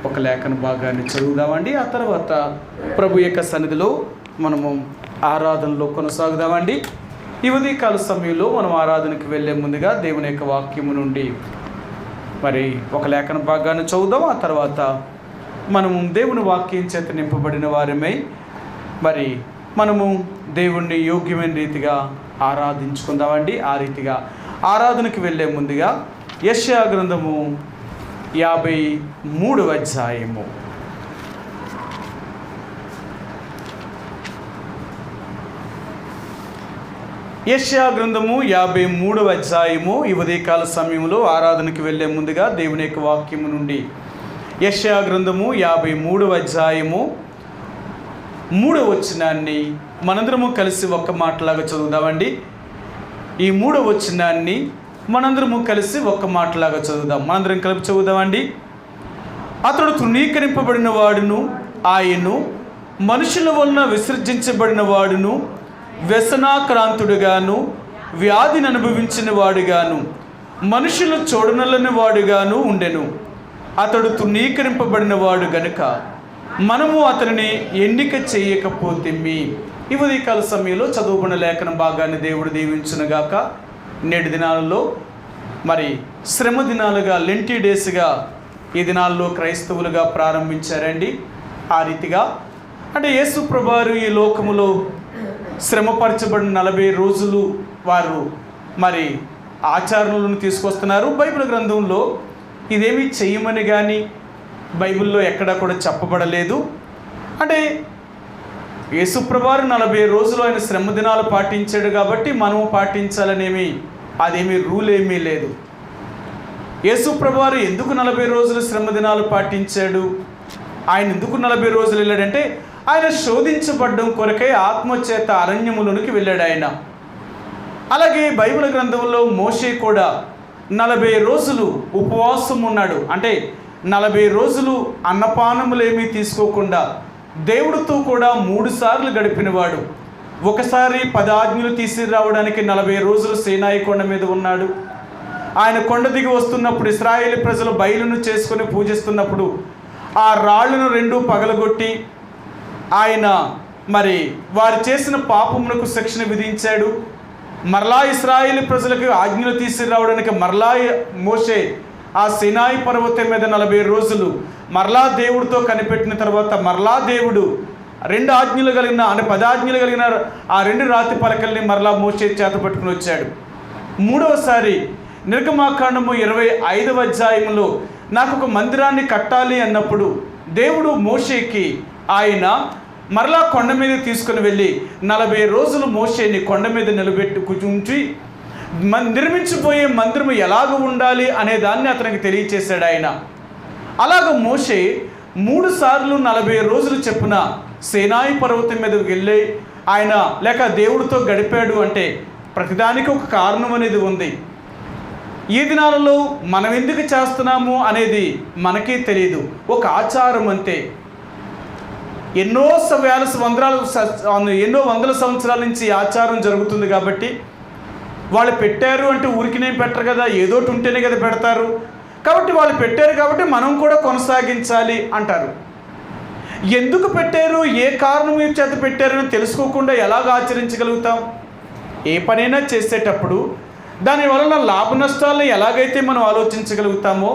ఒక లేఖన భాగాన్ని చదువుదామండి. ఆ తర్వాత ప్రభు యొక్క సన్నిధిలో మనము ఆరాధనలో కొనసాగుదామండి. ఈ ఉదయకాల సమయంలో మనం ఆరాధనకు వెళ్ళే ముందుగా దేవుని యొక్క వాక్యము నుండి మరి ఒక లేఖన భాగాన్ని చదువుదాం. ఆ తర్వాత మనము దేవుని వాక్యం చేత నింపబడిన వారమై మరి మనము దేవుణ్ణి యోగ్యమైన రీతిగా ఆరాధించుకుందామండి. ఆ రీతిగా ఆరాధనకు వెళ్ళే ముందుగా యెషయా గ్రంథము 53వ అధ్యాయము. యెషయా గ్రంథము 53వ అధ్యాయము. ఈ ఉదయకాల సమయంలో ఆరాధనకు వెళ్ళే ముందుగా దేవుని యొక్క వాక్యము నుండి యెషయా గ్రంథము 53వ అధ్యాయము 3వ వచనాన్ని మనందరము కలిసి ఒక్క మాటలాగా చదువుదామండి. ఈ 3వ వచనాన్ని మనందరము కలిసి ఒక్క మాటలాగా చదువుదాం. మనందరం కలిపి చదువుదామండి. అతడు తృణీకరింపబడిన వాడును, ఆయన్ను మనుషుల వలన విసర్జించబడిన వాడును, వ్యసనాక్రాంతుడుగాను, వ్యాధిని అనుభవించిన వాడుగాను, మనుషులు చూడనలని వాడుగాను ఉండెను. అతడు తృణీకరింపబడిన వాడు గనుక మనము అతనిని ఎన్నిక చేయకపోతేమి. ఈ ఉదయకాల సమయంలో చదువుకున్న లేఖన భాగాన్ని దేవుడు దీవించునుగాక. నేటి దినాలలో మరి శ్రమ దినాలుగా, లెంటీ డేస్గా ఈ దినాల్లో క్రైస్తవులుగా ప్రారంభించారండి. ఆ రీతిగా అంటే యేసు ప్రభువారు ఈ లోకములో శ్రమపరచబడిన 40 రోజులు వారు మరి ఆచరణలను తీసుకొస్తున్నారు. బైబిల్ గ్రంథంలో ఇదేమీ చెయ్యమని కానీ బైబిల్లో ఎక్కడా కూడా చెప్పబడలేదు. అంటే యేసుప్రభువారు 40 రోజులు ఆయన శ్రమ దినాలు పాటించాడు కాబట్టి మనము పాటించాలనేమి అదేమీ రూల్ ఏమీ లేదు. యేసుప్రభువారు ఎందుకు 40 రోజులు శ్రమ దినాలు పాటించాడు? ఆయన ఎందుకు 40 రోజులు వెళ్ళాడంటే ఆయన శోధించబడ్డం కొరకై ఆత్మచేత అరణ్యములోనికి వెళ్ళాడు ఆయన. అలాగే బైబిల్ గ్రంథంలో మోషే కూడా 40 రోజులు ఉపవాసం ఉన్నాడు. అంటే 40 రోజులు అన్నపానములేమీ తీసుకోకుండా దేవుడితో కూడా 3 సార్లు గడిపినవాడు. ఒకసారి 10 ఆజ్ఞలు తీసుకురావడానికి 40 రోజులు సీనాయి కొండ మీద ఉన్నాడు. ఆయన కొండ దిగి వస్తున్నప్పుడు ఇశ్రాయేలు ప్రజలు బయలును చేసుకొని పూజిస్తున్నప్పుడు ఆ రాళ్లను 2 పగలగొట్టి ఆయన మరి వారు చేసిన పాపమునకు శిక్షణ విధించాడు. మరలా ఇశ్రాయేలు ప్రజలకు ఆజ్ఞలు తీసుకురావడానికి మరలా మోషే ఆ సీనాయి పర్వతం మీద 40 రోజులు మరలా దేవుడితో కనిపెట్టిన తర్వాత మరలా దేవుడు 2 ఆజ్ఞలు కలిగిన అంటే 10 ఆజ్ఞలు కలిగిన ఆ 2 రాతి పలకల్ని మరలా మోషే చేత పట్టుకుని వచ్చాడు. 3వసారి నిర్గమాకాండము 25వ అధ్యాయంలో నాకు ఒక మందిరాన్ని కట్టాలి అన్నప్పుడు దేవుడు మోషేకి ఆయన మరలా కొండ మీద తీసుకుని వెళ్ళి 40 రోజులు మోషేని కొండ మీద నిలబెట్టి కూర్చుంచి నిర్మించిపోయే మందిరము ఎలాగ ఉండాలి అనే దాన్ని అతనికి తెలియచేశాడు ఆయన. అలాగ మోషే 3 సార్లు 40 రోజులు చెప్పున సీనాయి పర్వతం మీదకి వెళ్ళి ఆయన లేక దేవుడితో గడిపాడు. అంటే ప్రతిదానికి ఒక కారణం అనేది ఉంది. ఈ దినాలలో మనం ఎందుకు చేస్తున్నాము అనేది మనకే తెలియదు. ఒక ఆచారం అంతే. ఎన్నో వందల సంవత్సరాల నుంచి ఆచారం జరుగుతుంది కాబట్టి వాళ్ళు పెట్టారు అంటే ఊరికినే పెట్టరు కదా, ఏదోటి ఉంటేనే కదా పెడతారు. కాబట్టి వాళ్ళు పెట్టారు కాబట్టి మనం కూడా కొనసాగించాలి అంటారు. ఎందుకు పెట్టారు, ఏ కారణం చేత పెట్టారని తెలుసుకోకుండా ఎలాగ ఆచరించగలుగుతాం? ఏ పనైనా చేసేటప్పుడు దాని వలన లాభ నష్టాలను ఎలాగైతే మనం ఆలోచించగలుగుతామో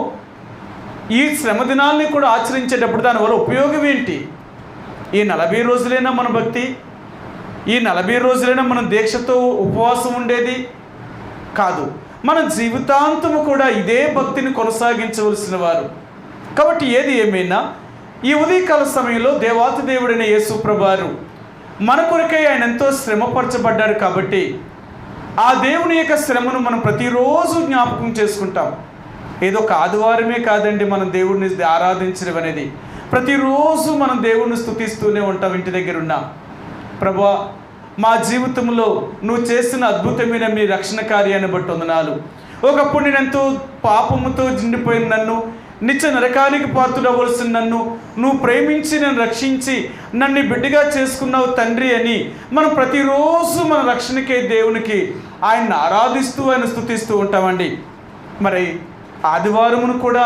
ఈ శ్రమ దినాల్ని కూడా ఆచరించేటప్పుడు దానివల్ల ఉపయోగం ఏంటి? ఈ 40 రోజులైనా మన భక్తి, ఈ 40 రోజులైనా మనం దీక్షతో ఉపవాసం ఉండేది కాదు. మన జీవితాంతము కూడా ఇదే భక్తిని కొనసాగించవలసిన వారు. కాబట్టి ఏది ఏమైనా ఈ ఉదయకాల సమయంలో దేవాతి దేవుడైన యేసు ప్రభువారు మన కొరకై ఆయన ఎంతో శ్రమపరచబడ్డారు. కాబట్టి ఆ దేవుని యొక్క శ్రమను మనం ప్రతిరోజు జ్ఞాపకం చేసుకుంటాం. ఏదో ఒక ఆదివారమే కాదండి మనం దేవుడిని ఆరాధించడం అనేది. ప్రతిరోజు మనం దేవుడిని స్తుతిస్తూనే ఉంటాం. ఇంటి దగ్గర ఉన్నా ప్రభువా మా జీవితంలో నువ్వు చేసిన అద్భుతమైన మీ రక్షణ కార్యాన్ని బట్టి వందనాలు. ఒకప్పుడు నేను ఎంతో పాపముతో జిండిపోయిన నన్ను, నిత్య నరకానికి పాత్రుడవలసిన నన్ను నువ్వు ప్రేమించి నన్ను రక్షించి నన్ను బిడ్డగా చేసుకున్నావు తండ్రి అని మనం ప్రతిరోజు మన రక్షణకే దేవునికి ఆయన్ని ఆరాధిస్తూ ఆయన స్తుతిస్తూ ఉంటామండి. మరి ఆదివారమును కూడా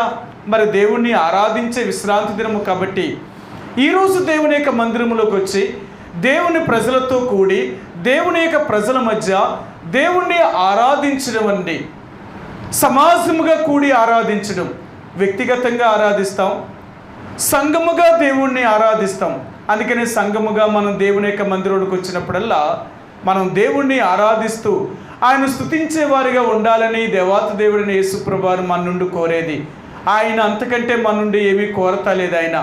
మరి దేవుణ్ణి ఆరాధించే విశ్రాంతి దినము కాబట్టి ఈరోజు దేవుని యొక్క మందిరములోకి వచ్చి దేవుని ప్రజలతో కూడి దేవుని యొక్క ప్రజల మధ్య దేవుణ్ణి ఆరాధించడం అండి. సమాజముగా కూడి ఆరాధించడం, వ్యక్తిగతంగా ఆరాధిస్తాం, సంఘముగా దేవుణ్ణి ఆరాధిస్తాం. అందుకనే సంఘముగా మనం దేవుని యొక్క మందిరంలోకి వచ్చినప్పుడల్లా మనం దేవుణ్ణి ఆరాధిస్తూ ఆయన స్తుతించే వారిగా ఉండాలని దేవాతి దేవుడిని యేసుప్రభువారు మన నుండి కోరేది. ఆయన అంతకంటే మన నుండి ఏమీ కోరతలేదు. ఆయన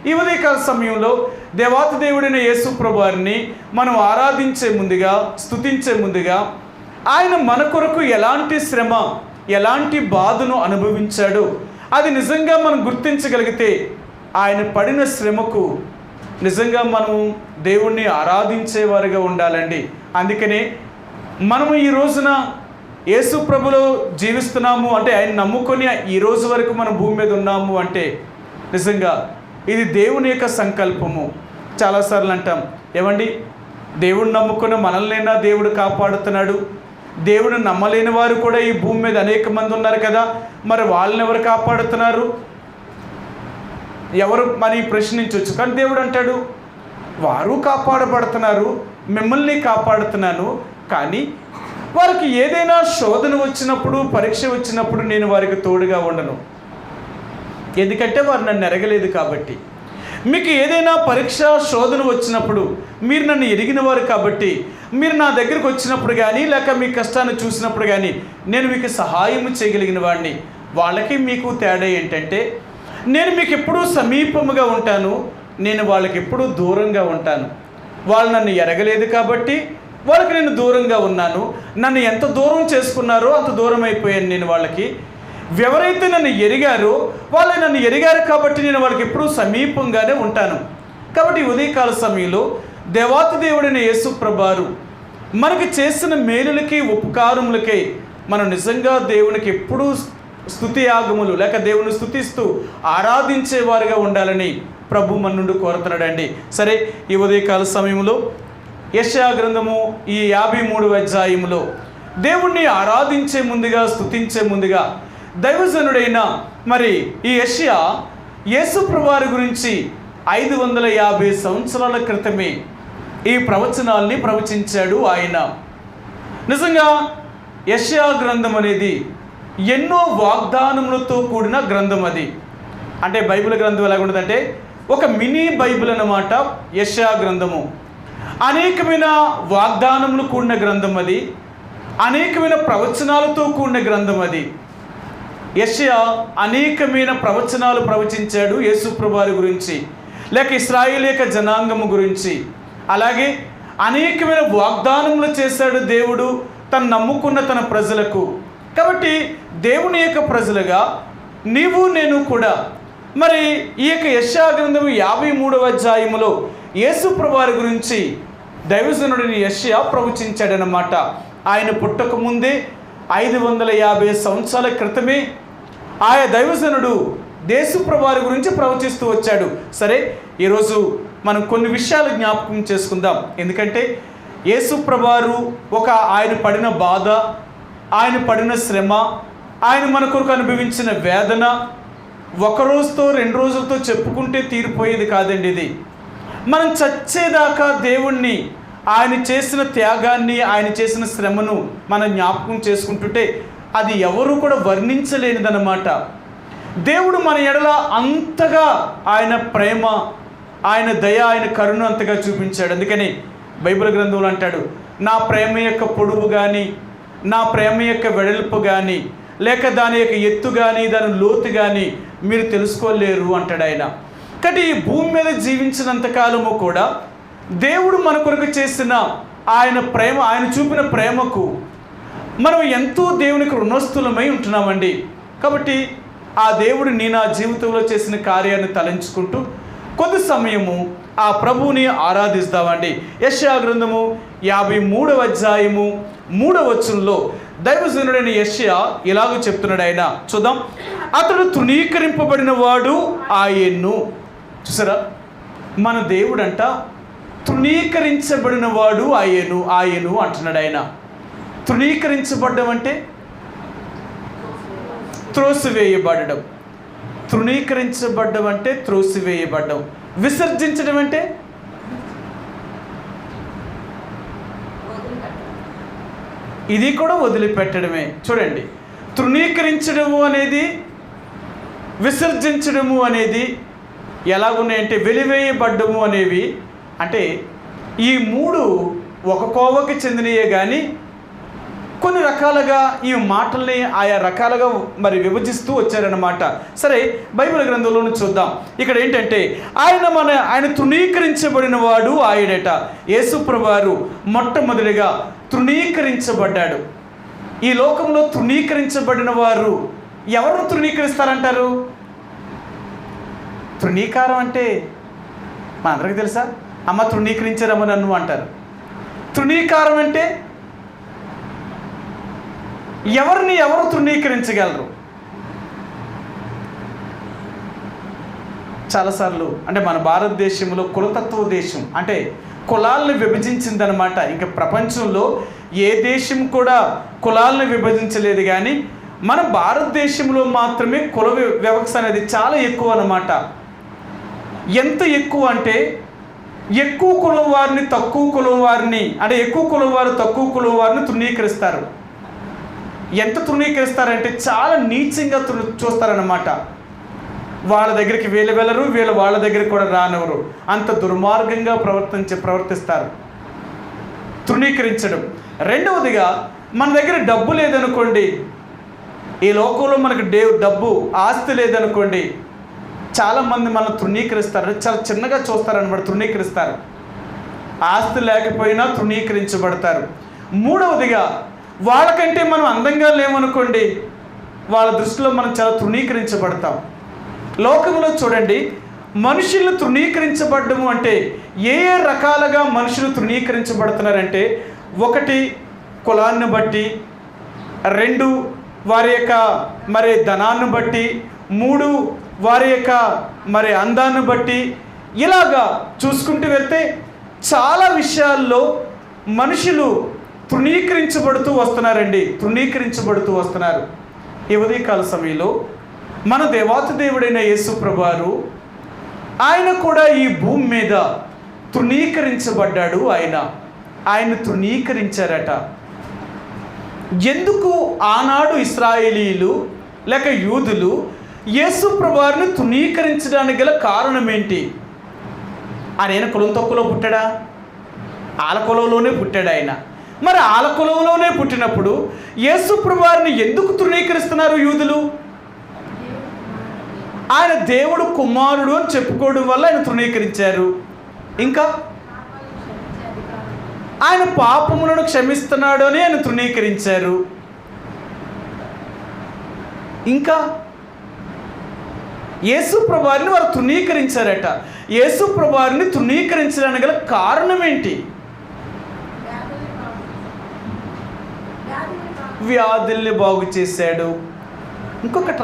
ఈ ఉదయకాల సమయంలో దేవాతి దేవుడైన యేసుప్రభువారిని మనం ఆరాధించే ముందుగా, స్తుతించే ముందుగా ఆయన మన కొరకు ఎలాంటి శ్రమ, ఎలాంటి బాధను అనుభవించాడో అది నిజంగా మనం గుర్తించగలిగితే ఆయన పడిన శ్రమకు నిజంగా మనం దేవుణ్ణి ఆరాధించేవారుగా ఉండాలండి. అందుకనే మనము ఈ రోజున యేసు ప్రభులో జీవిస్తున్నాము అంటే, ఆయన నమ్ముకొని ఈ రోజు వరకు మనం భూమి మీద ఉన్నాము అంటే నిజంగా ఇది దేవుని యొక్క సంకల్పము. చాలాసార్లు అంటాం, ఏమండి దేవుడు నమ్ముకున్న మనల్నైనా దేవుడు కాపాడుతున్నాడు, దేవుడు నమ్మలేని వారు కూడా ఈ భూమి మీద అనేక మంది ఉన్నారు కదా, మరి వాళ్ళని ఎవరు కాపాడుతున్నారు, ఎవరు మరి ప్రశ్నించవచ్చు. కానీ దేవుడు అంటాడు, వారు కాపాడబడుతున్నారు, మిమ్మల్ని కాపాడుతున్నాను, కానీ వారికి ఏదైనా శోధన వచ్చినప్పుడు, పరీక్ష వచ్చినప్పుడు నేను వారికి తోడుగా ఉండను. ఎందుకంటే వారు నన్ను ఎరగలేదు కాబట్టి. మీకు ఏదైనా పరీక్ష, శోధన వచ్చినప్పుడు మీరు నన్ను ఎరిగిన వారు కాబట్టి, మీరు నా దగ్గరికి వచ్చినప్పుడు కానీ లేక మీ కష్టాన్ని చూసినప్పుడు కానీ నేను మీకు సహాయం చేయగలిగిన వాడిని. వాళ్ళకి మీకు తేడా ఏంటంటే, నేను మీకు ఎప్పుడూ సమీపముగా ఉంటాను, నేను వాళ్ళకి ఎప్పుడూ దూరంగా ఉంటాను. వాళ్ళు నన్ను ఎరగలేదు కాబట్టి వాళ్ళకి నేను దూరంగా ఉన్నాను. నన్ను ఎంత దూరం చేసుకున్నారో అంత దూరం అయిపోయాను నేను వాళ్ళకి. ఎవరైతే నన్ను ఎరిగారో వాళ్ళు నన్ను ఎరిగారు కాబట్టి నేను వాళ్ళకి ఎప్పుడూ సమీపంగానే ఉంటాను. కాబట్టి ఉదయకాల సమయంలో దేవాతి దేవుడైన యేసుప్రభువారు మనకి చేసిన మేలులకి, ఉపకారములకి మనం నిజంగా దేవునికి ఎప్పుడూ స్తుతి యాగములు లేక దేవుని స్తుతిస్తూ ఆరాధించేవారుగా ఉండాలని ప్రభు మన నుండి కోరుతున్నాడండి. సరే, ఈ ఉదయకాల సమయంలో యెషయా గ్రంథము ఈ 53వ అధ్యాయములో దేవుణ్ణి ఆరాధించే ముందుగా, స్తుతించే ముందుగా దైవజనుడైన మరి ఈ యెషయా యేసుప్రభువారి గురించి 550 సంవత్సరాల క్రితమే ఈ ప్రవచనాల్ని ప్రవచించాడు ఆయన. నిజంగా యెషయా గ్రంథం అనేది ఎన్నో వాగ్దానములతో కూడిన గ్రంథం. అది అంటే బైబిల్ గ్రంథం ఎలా ఉండదంటే ఒక మినీ బైబిల్ అన్నమాట యెషయా గ్రంథము. అనేకమైన వాగ్దానములు కూడిన గ్రంథం అది, అనేకమైన ప్రవచనాలతో కూడిన గ్రంథం అది. యెషయా అనేకమైన ప్రవచనాలు ప్రవచించాడు యేసుప్రభువారి గురించి, లేక ఇశ్రాయేలు యొక్క జనాంగము గురించి. అలాగే అనేకమైన వాగ్దానములు చేశాడు దేవుడు తను నమ్ముకున్న తన ప్రజలకు. కాబట్టి దేవుని యొక్క ప్రజలుగా నీవు నేను కూడా మరి ఈ యొక్క యెషయా గ్రంథము 53వ అధ్యాయములో యేసుప్రభువారి గురించి దైవజనుడిని యెషయా ప్రవచించాడనమాట. ఆయన పుట్టక ముందే 550 సంవత్సరాల క్రితమే ఆయా దైవజనుడు యేసుప్రభువారి గురించి ప్రవచిస్తూ వచ్చాడు. సరే, ఈరోజు మనం కొన్ని విషయాలు జ్ఞాపకం చేసుకుందాం. ఎందుకంటే యేసుప్రభువారు ఆయన పడిన బాధ, ఆయన పడిన శ్రమ, ఆయన మన కొరకు అనుభవించిన వేదన ఒక రోజుతో 2 రోజులతో చెప్పుకుంటే తీరిపోయేది కాదండి. ఇది మనం చచ్చేదాకా దేవుణ్ణి, ఆయన చేసిన త్యాగాన్ని, ఆయన చేసిన శ్రమను మనం జ్ఞాపకం చేసుకుంటుంటే అది ఎవరు కూడా వర్ణించలేనిదన్నమాట. దేవుడు మన ఎడల అంతగా ఆయన ప్రేమ, ఆయన దయ, ఆయన కరుణ అంతగా చూపించాడు. అందుకని బైబిల్ గ్రంథంలో అంటాడు, నా ప్రేమ యొక్క పొడవు కానీ, నా ప్రేమ యొక్క వెడల్పు కానీ, లేక దాని యొక్క ఎత్తు కానీ, దాని లోతు కానీ మీరు తెలుసుకోలేరు అంటాడు ఆయన. కాబట్టి ఈ భూమి మీద జీవించినంతకాలము కూడా దేవుడు మన కొరకు చేసిన ఆయన ప్రేమ, ఆయన చూపిన ప్రేమకు మనం ఎంతో దేవునికి రుణస్థులమై ఉంటున్నామండి. కాబట్టి ఆ దేవుడు నా జీవితంలో చేసిన కార్యాన్ని తలంచుకుంటూ కొద్ది సమయము ఆ ప్రభువుని ఆరాధిస్తామండి. యెషయా గ్రంథము 53వ అధ్యాయము 3వ వచనంలో దైవజనుడైన యెషయా ఇలాగ చెప్తున్నాడు. ఆయన చూద్దాం. అతడు తృణీకరింపబడిన వాడు ఆయన్ను. చూసారా, మన దేవుడంట తృణీకరించబడిన వాడు ఆయను అంటున్నాడు. ఆయన తృణీకరించబడ్డం అంటే త్రోసివేయబడడం. తృణీకరించబడ్డం అంటే త్రోసివేయబడ్డం. విసర్జించడం అంటే ఇది కూడా వదిలిపెట్టడమే. చూడండి, తృణీకరించడము అనేది, విసర్జించడము అనేది ఎలాగున్నాయంటే వెలివేయబడ్డము అనేవి. అంటే ఈ మూడు ఒక కోవకి చెందినయే కానీ కొన్ని రకాలుగా ఈ మాటల్ని ఆయా రకాలుగా మరి విభజిస్తూ వచ్చారన్నమాట. సరే, బైబిల్ గ్రంథంలోనే చూద్దాం. ఇక్కడ ఏంటంటే ఆయన తృణీకరించబడిన వాడు ఆయనట. యేసుప్రభువారు మొట్టమొదటిగా తృణీకరించబడ్డాడు. ఈ లోకంలో తృణీకరించబడిన వారు ఎవరు తృణీకరిస్తారంటారు? తృణీకారం అంటే మా అందరికీ తెలుసా? అమ్మ తృణీకరించారమ్మ నన్ను అంటారు. తృణీకారం అంటే ఎవరు తృణీకరించగలరు? చాలాసార్లు అంటే మన భారతదేశంలో కులతత్వ దేశం, అంటే కులాలను విభజించిందనమాట. ఇంకా ప్రపంచంలో ఏ దేశం కూడా కులాలను విభజించలేదు, కానీ మన భారతదేశంలో మాత్రమే కుల వివక్ష అనేది చాలా ఎక్కువ అన్నమాట. ఎంత ఎక్కువ అంటే ఎక్కువ కులం వారిని తక్కువ కులం వారిని, అంటే ఎక్కువ కులం వారు తక్కువ కులం వారిని తృణీకరిస్తారు. ఎంత తృణీకరిస్తారంటే చాలా నీచంగా చూస్తారన్నమాట. వాళ్ళ దగ్గరికి వీళ్ళు వెళ్ళరు, వీళ్ళు వాళ్ళ దగ్గరికి కూడా రానివ్వరు. అంత దుర్మార్గంగా ప్రవర్తిస్తారు. తృణీకరించడం. రెండవదిగా, మన దగ్గర డబ్బు లేదనుకోండి, ఈ లోకంలో మనకు డబ్బు ఆస్తి లేదనుకోండి, చాలామంది మనల్ని తృణీకరిస్తారు. చాలా చిన్నగా చూస్తారన్నమాట, తృణీకరిస్తారు. ఆస్తి లేకపోయినా తృణీకరించబడతారు. మూడవదిగా, వాళ్ళకంటే మనం అందంగా లేమనుకోండి, వాళ్ళ దృష్టిలో మనం చాలా తృణీకరించబడతాం. లోకంలో చూడండి, మనుషులు తృణీకరించబడ్డము అంటే ఏ రకాలుగా మనుషులు తృణీకరించబడుతున్నారంటే, ఒకటి కులాన్ని బట్టి, రెండు వారి యొక్క మరి ధనాన్ని బట్టి, మూడు వారి యొక్క మరి అందాన్ని బట్టి, ఇలాగా చూసుకుంటూ వెళ్తే చాలా విషయాల్లో మనుషులు తృణీకరించబడుతూ వస్తున్నారు. ఈ ఉదయకాల సమయంలో మన దేవాతి దేవుడైన యేసుప్రభువారు ఆయన కూడా ఈ భూమి మీద తృణీకరించబడ్డాడు. ఆయన తృణీకరించారట. ఎందుకు ఆనాడు ఇశ్రాయేలీయులు లేక యూదులు యేసుప్రభువారిని తృణీకరించడానికి గల కారణం ఏంటి? ఆయన కులం తక్కువలో పుట్టాడా? ఆల కులంలోనే పుట్టాడు ఆయన. మరి ఆల కులంలోనే పుట్టినప్పుడు యేసుప్రభువారిని ఎందుకు తృణీకరిస్తున్నారు యూదులు? ఆయన దేవుడు కుమారుడు అని చెప్పుకోవడం వల్ల ఆయన తృణీకరించారు. ఇంకా ఆయన పాపములను క్షమిస్తున్నాడు అని ఆయన తృణీకరించారు. ఇంకా యేసుప్రభువారిని వారు తృణీకరించారట. యేసుప్రభువారిని తృణీకరించడానికి గల కారణం ఏంటి? వ్యాధుల్ని బాగు చేశాడు. ఇంకొకటి,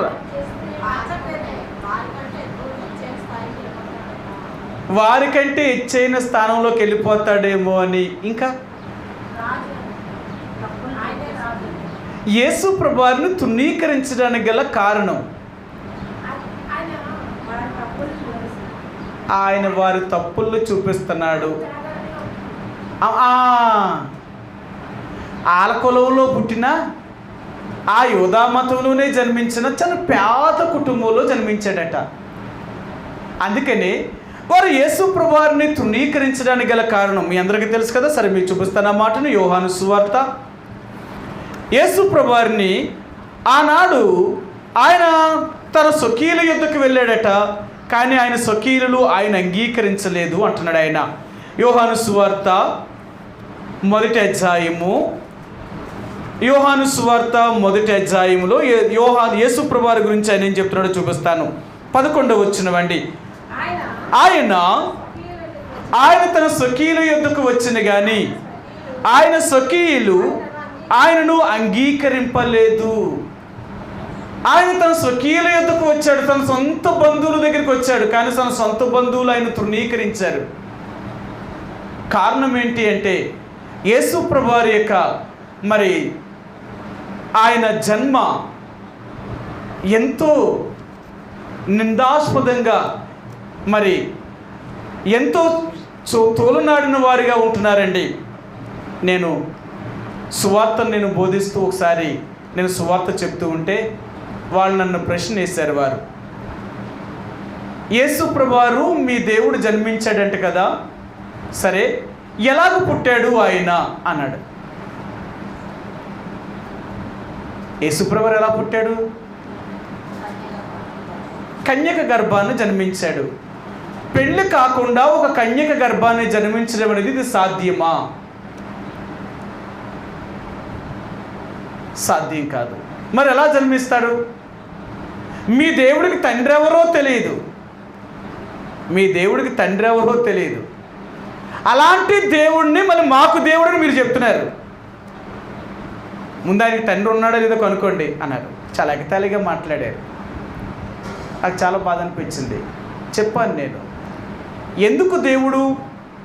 వారికంటే ఇచ్చైన స్థానంలోకి వెళ్ళిపోతాడేమో అని. ఇంకా యేసుప్రభువారిని తృణీకరించడానికి గల కారణం ఆయన వారి తప్పులు చూపిస్తున్నాడు. ఆల కులంలో పుట్టిన, ఆ యూదా మతంలోనే జన్మించిన చాలా పేద కుటుంబంలో జన్మించాడట. అందుకని వారు యేసుప్రభువారిని తృణీకరించడానికి గల కారణం మీ అందరికీ తెలుసు కదా. సరే, మీకు చూపిస్తాను ఆ మాటను. యోహాను సువార్త. యేసుప్రభువారిని ఆనాడు ఆయన తన స్వకీయుల యుద్ధకు వెళ్ళాడట, కానీ ఆయన స్వకీయులు ఆయన అంగీకరించలేదు అంటున్నాడు ఆయన. యోహాను సువార్త మొదటి అధ్యాయములో యేసుప్రభువారి గురించి ఆయన ఏం చెప్తున్నాడో చూపిస్తాను. 11వ వచనమండి. ఆయన తన స్వకీయుల యొద్దకు వచ్చిన కానీ ఆయన స్వకీయులు ఆయనను అంగీకరింపలేదు. ఆయన తన స్వకీయుల యొద్దకు వచ్చాడు, తన సొంత బంధువుల దగ్గరికి వచ్చాడు, కానీ తన సొంత బంధువులు ఆయన తృణీకరించారు. కారణం ఏంటి అంటే, యేసుప్రభువారి యొక్క మరి ఆయన జన్మ ఎంతో నిందాస్పదంగా మరి ఎంతో తోలునాడిన వారిగా ఉంటున్నారండి. నేను సువార్తను బోధిస్తూ ఒకసారి నేను సువార్త చెప్తూ ఉంటే వాళ్ళు నన్ను ప్రశ్న వేశారు. వారు, యేసు ప్రభువారు మీ దేవుడు జన్మించాడంట కదా, సరే ఎలాగ పుట్టాడు ఆయన అన్నాడు. యేసు ప్రభువారు ఎలా పుట్టాడు? కన్యక గర్భాన్ని జన్మించాడు. పెళ్ళి కాకుండా ఒక కన్యక గర్భాన్ని జన్మించడం అనేది ఇది సాధ్యమా? సాధ్యం కాదు. మరి ఎలా జన్మిస్తాడు? మీ దేవుడికి తండ్రి ఎవరో తెలియదు, మీ దేవుడికి తండ్రి ఎవరో తెలియదు. అలాంటి దేవుడిని మళ్ళీ మాకు దేవుడిని మీరు చెప్తున్నారు. ముందు ఆయనకి తండ్రి ఉన్నాడో లేదో కనుక్కోండి అన్నారు. చాలా ఎగతాళిగా మాట్లాడారు. నాకు చాలా బాధ అనిపించింది. చెప్పాను నేను, ఎందుకు దేవుడు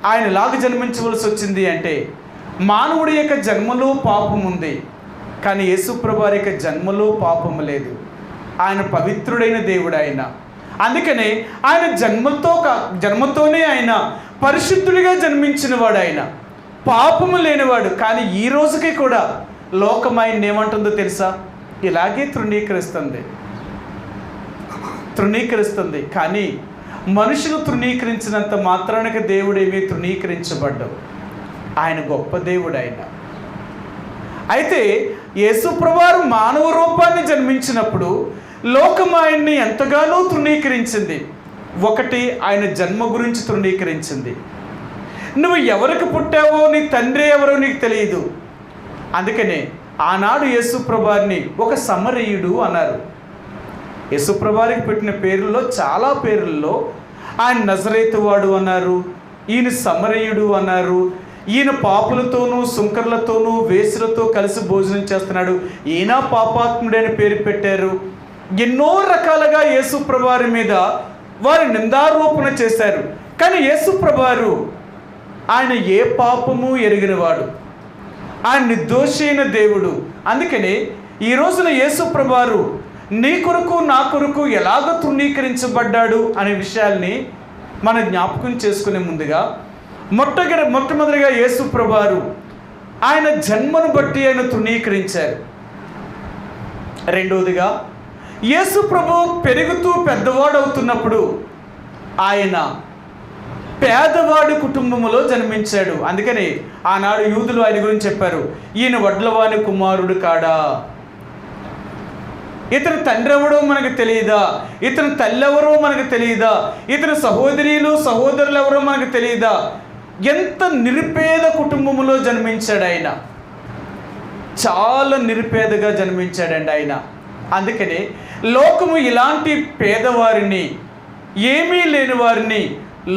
ఆయన లాగా జన్మించవలసి వచ్చింది అంటే, మానవుడి యొక్క జన్మలో పాపం ఉంది, కానీ యేసు ప్రభువారి యొక్క జన్మలో పాపము లేదు. ఆయన పవిత్రుడైన దేవుడు ఆయన. అందుకనే ఆయన జన్మతోనే ఆయన పరిశుద్ధుడిగా జన్మించిన వాడు, ఆయన పాపము లేనివాడు. కానీ ఈ రోజుకి కూడా లోకం ఆయన ఏమంటుందో తెలుసా? ఇలాగే తృణీకరిస్తుంది. కానీ మనుషులు తృణీకరించినంత మాత్రానికి దేవుడేమీ తృణీకరించబడ్డావు. ఆయన గొప్ప దేవుడు ఆయన. అయితే యేసు ప్రభువారు మానవ రూపాన్ని జన్మించినప్పుడు లోకం ఆయన్ని ఎంతగానో తృణీకరించింది. ఒకటి, ఆయన జన్మ గురించి తృణీకరించింది. నువ్వు ఎవరికి పుట్టావో, నీ తండ్రి ఎవరో నీకు తెలియదు. అందుకనే ఆనాడు యేసు ప్రభువారిని ఒక సమరయుడు అన్నారు. యేసు ప్రభువారికి పెట్టిన పేర్లలో చాలా పేర్లలో ఆయన నజరేతు వాడు అన్నారు, ఈయన సమరయుడు అన్నారు, ఈయన పాపులతోనూ సుంకర్లతోనూ వేసులతో కలిసి భోజనం చేస్తున్నాడు, ఈయన పాపాత్ముడని పేరు పెట్టారు. ఎన్నో రకాలుగా యేసు ప్రభువారి మీద వారు నిందారోపణ చేశారు. కానీ యేసు ప్రభువారు ఆయన ఏ పాపము ఎరిగినవాడు, ఆయన నిర్దోషి అయిన దేవుడు. అందుకనే ఈ రోజున యేసు ప్రభువారు నీ కొరకు నా కొరకు ఎలాగ తృణీకరించబడ్డాడు అనే విషయాల్ని మనం జ్ఞాపకం చేసుకునే ముందుగా మొట్టమొదటిగా యేసు ప్రభువారు ఆయన జన్మను బట్టి ఆయన తృణీకరించారు. రెండవదిగా యేసు ప్రభు పెరుగుతూ పెద్దవాడు అవుతున్నప్పుడు ఆయన పేదవాడి కుటుంబంలో జన్మించాడు. అందుకని ఆనాడు యూదులు ఆయన గురించి చెప్పారు, ఈయన వడ్లవాని కుమారుడు కాడా, ఇతని తండ్రి ఎవరో మనకు తెలియదా, ఇతని తల్లి ఎవరో మనకు తెలియదా, ఇతని సహోదరులు ఎవరో మనకు తెలియదా. ఎంత నిరుపేద కుటుంబంలో జన్మించాడు ఆయన, చాలా నిరుపేదగా జన్మించాడండి ఆయన. అందుకని లోకము ఇలాంటి పేదవారిని, ఏమీ లేని వారిని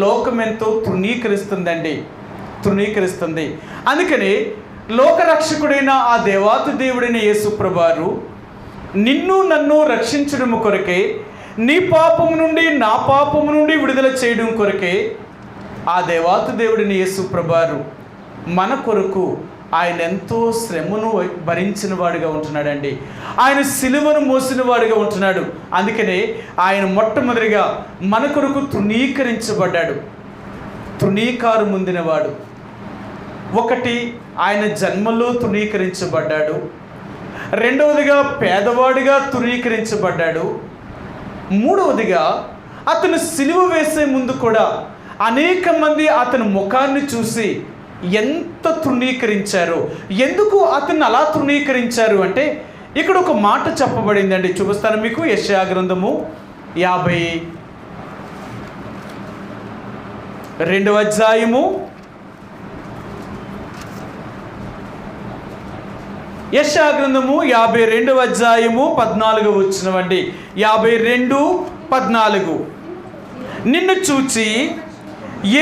లోకం ఎంతో తృణీకరిస్తుంది. అందుకని లోకరక్షకుడైన ఆ దేవాతి దేవుడైన యేసు ప్రభువారు నిన్ను నన్ను రక్షించడం కొరకే, నీ పాపము నుండి నా పాపము నుండి విడుదల చేయడం కొరకే ఆ దేవాతి దేవుడిని యేసు ప్రభువారు మన కొరకు ఆయన ఎంతో శ్రమను భరించిన వాడిగా ఉంటున్నాడండి. ఆయన సిలువను మోసిన వాడిగా ఉంటున్నాడు. అందుకనే ఆయన మొట్టమొదటిగా మన కొరకు తృణీకరించబడ్డాడు, తృణీకారు పొందినవాడు. ఒకటి, ఆయన జన్మలో తృణీకరించబడ్డాడు. రెండవదిగా పేదవాడిగా తృణీకరించబడ్డాడు. మూడవదిగా అతను సిలువ వేసే ముందు కూడా అనేక మంది అతని ముఖాన్ని చూసి ఎంత తృణీకరించారు. ఎందుకు అతన్ని అలా తృణీకరించారు అంటే ఇక్కడ ఒక మాట చెప్పబడిందండి, చూపిస్తాను మీకు. యెషయా గ్రంథము 52వ అధ్యాయము, యెషయా గ్రంథము 52వ అధ్యాయము 14వ వచనమండి. 52:14. నిన్ను చూచి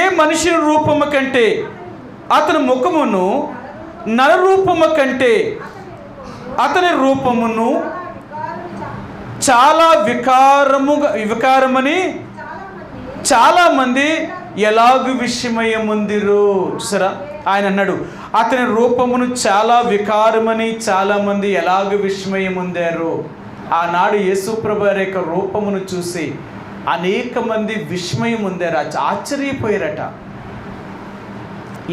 ఏ మనిషి రూపము కంటే అతని ముఖమును, నరరూపము కంటే అతని రూపమును చాలా వికారమని చాలామంది ఎలాగు విషమయముందిరో. చూసారా, ఆయన అన్నాడు అతని రూపమును చాలా వికారమని చాలామంది ఎలాగు విస్మయముందారు. ఆనాడు యేసు ప్రభువారి యొక్క రూపమును చూసి అనేక మంది విస్మయం పొందారు, ఆశ్చర్యపోయారట.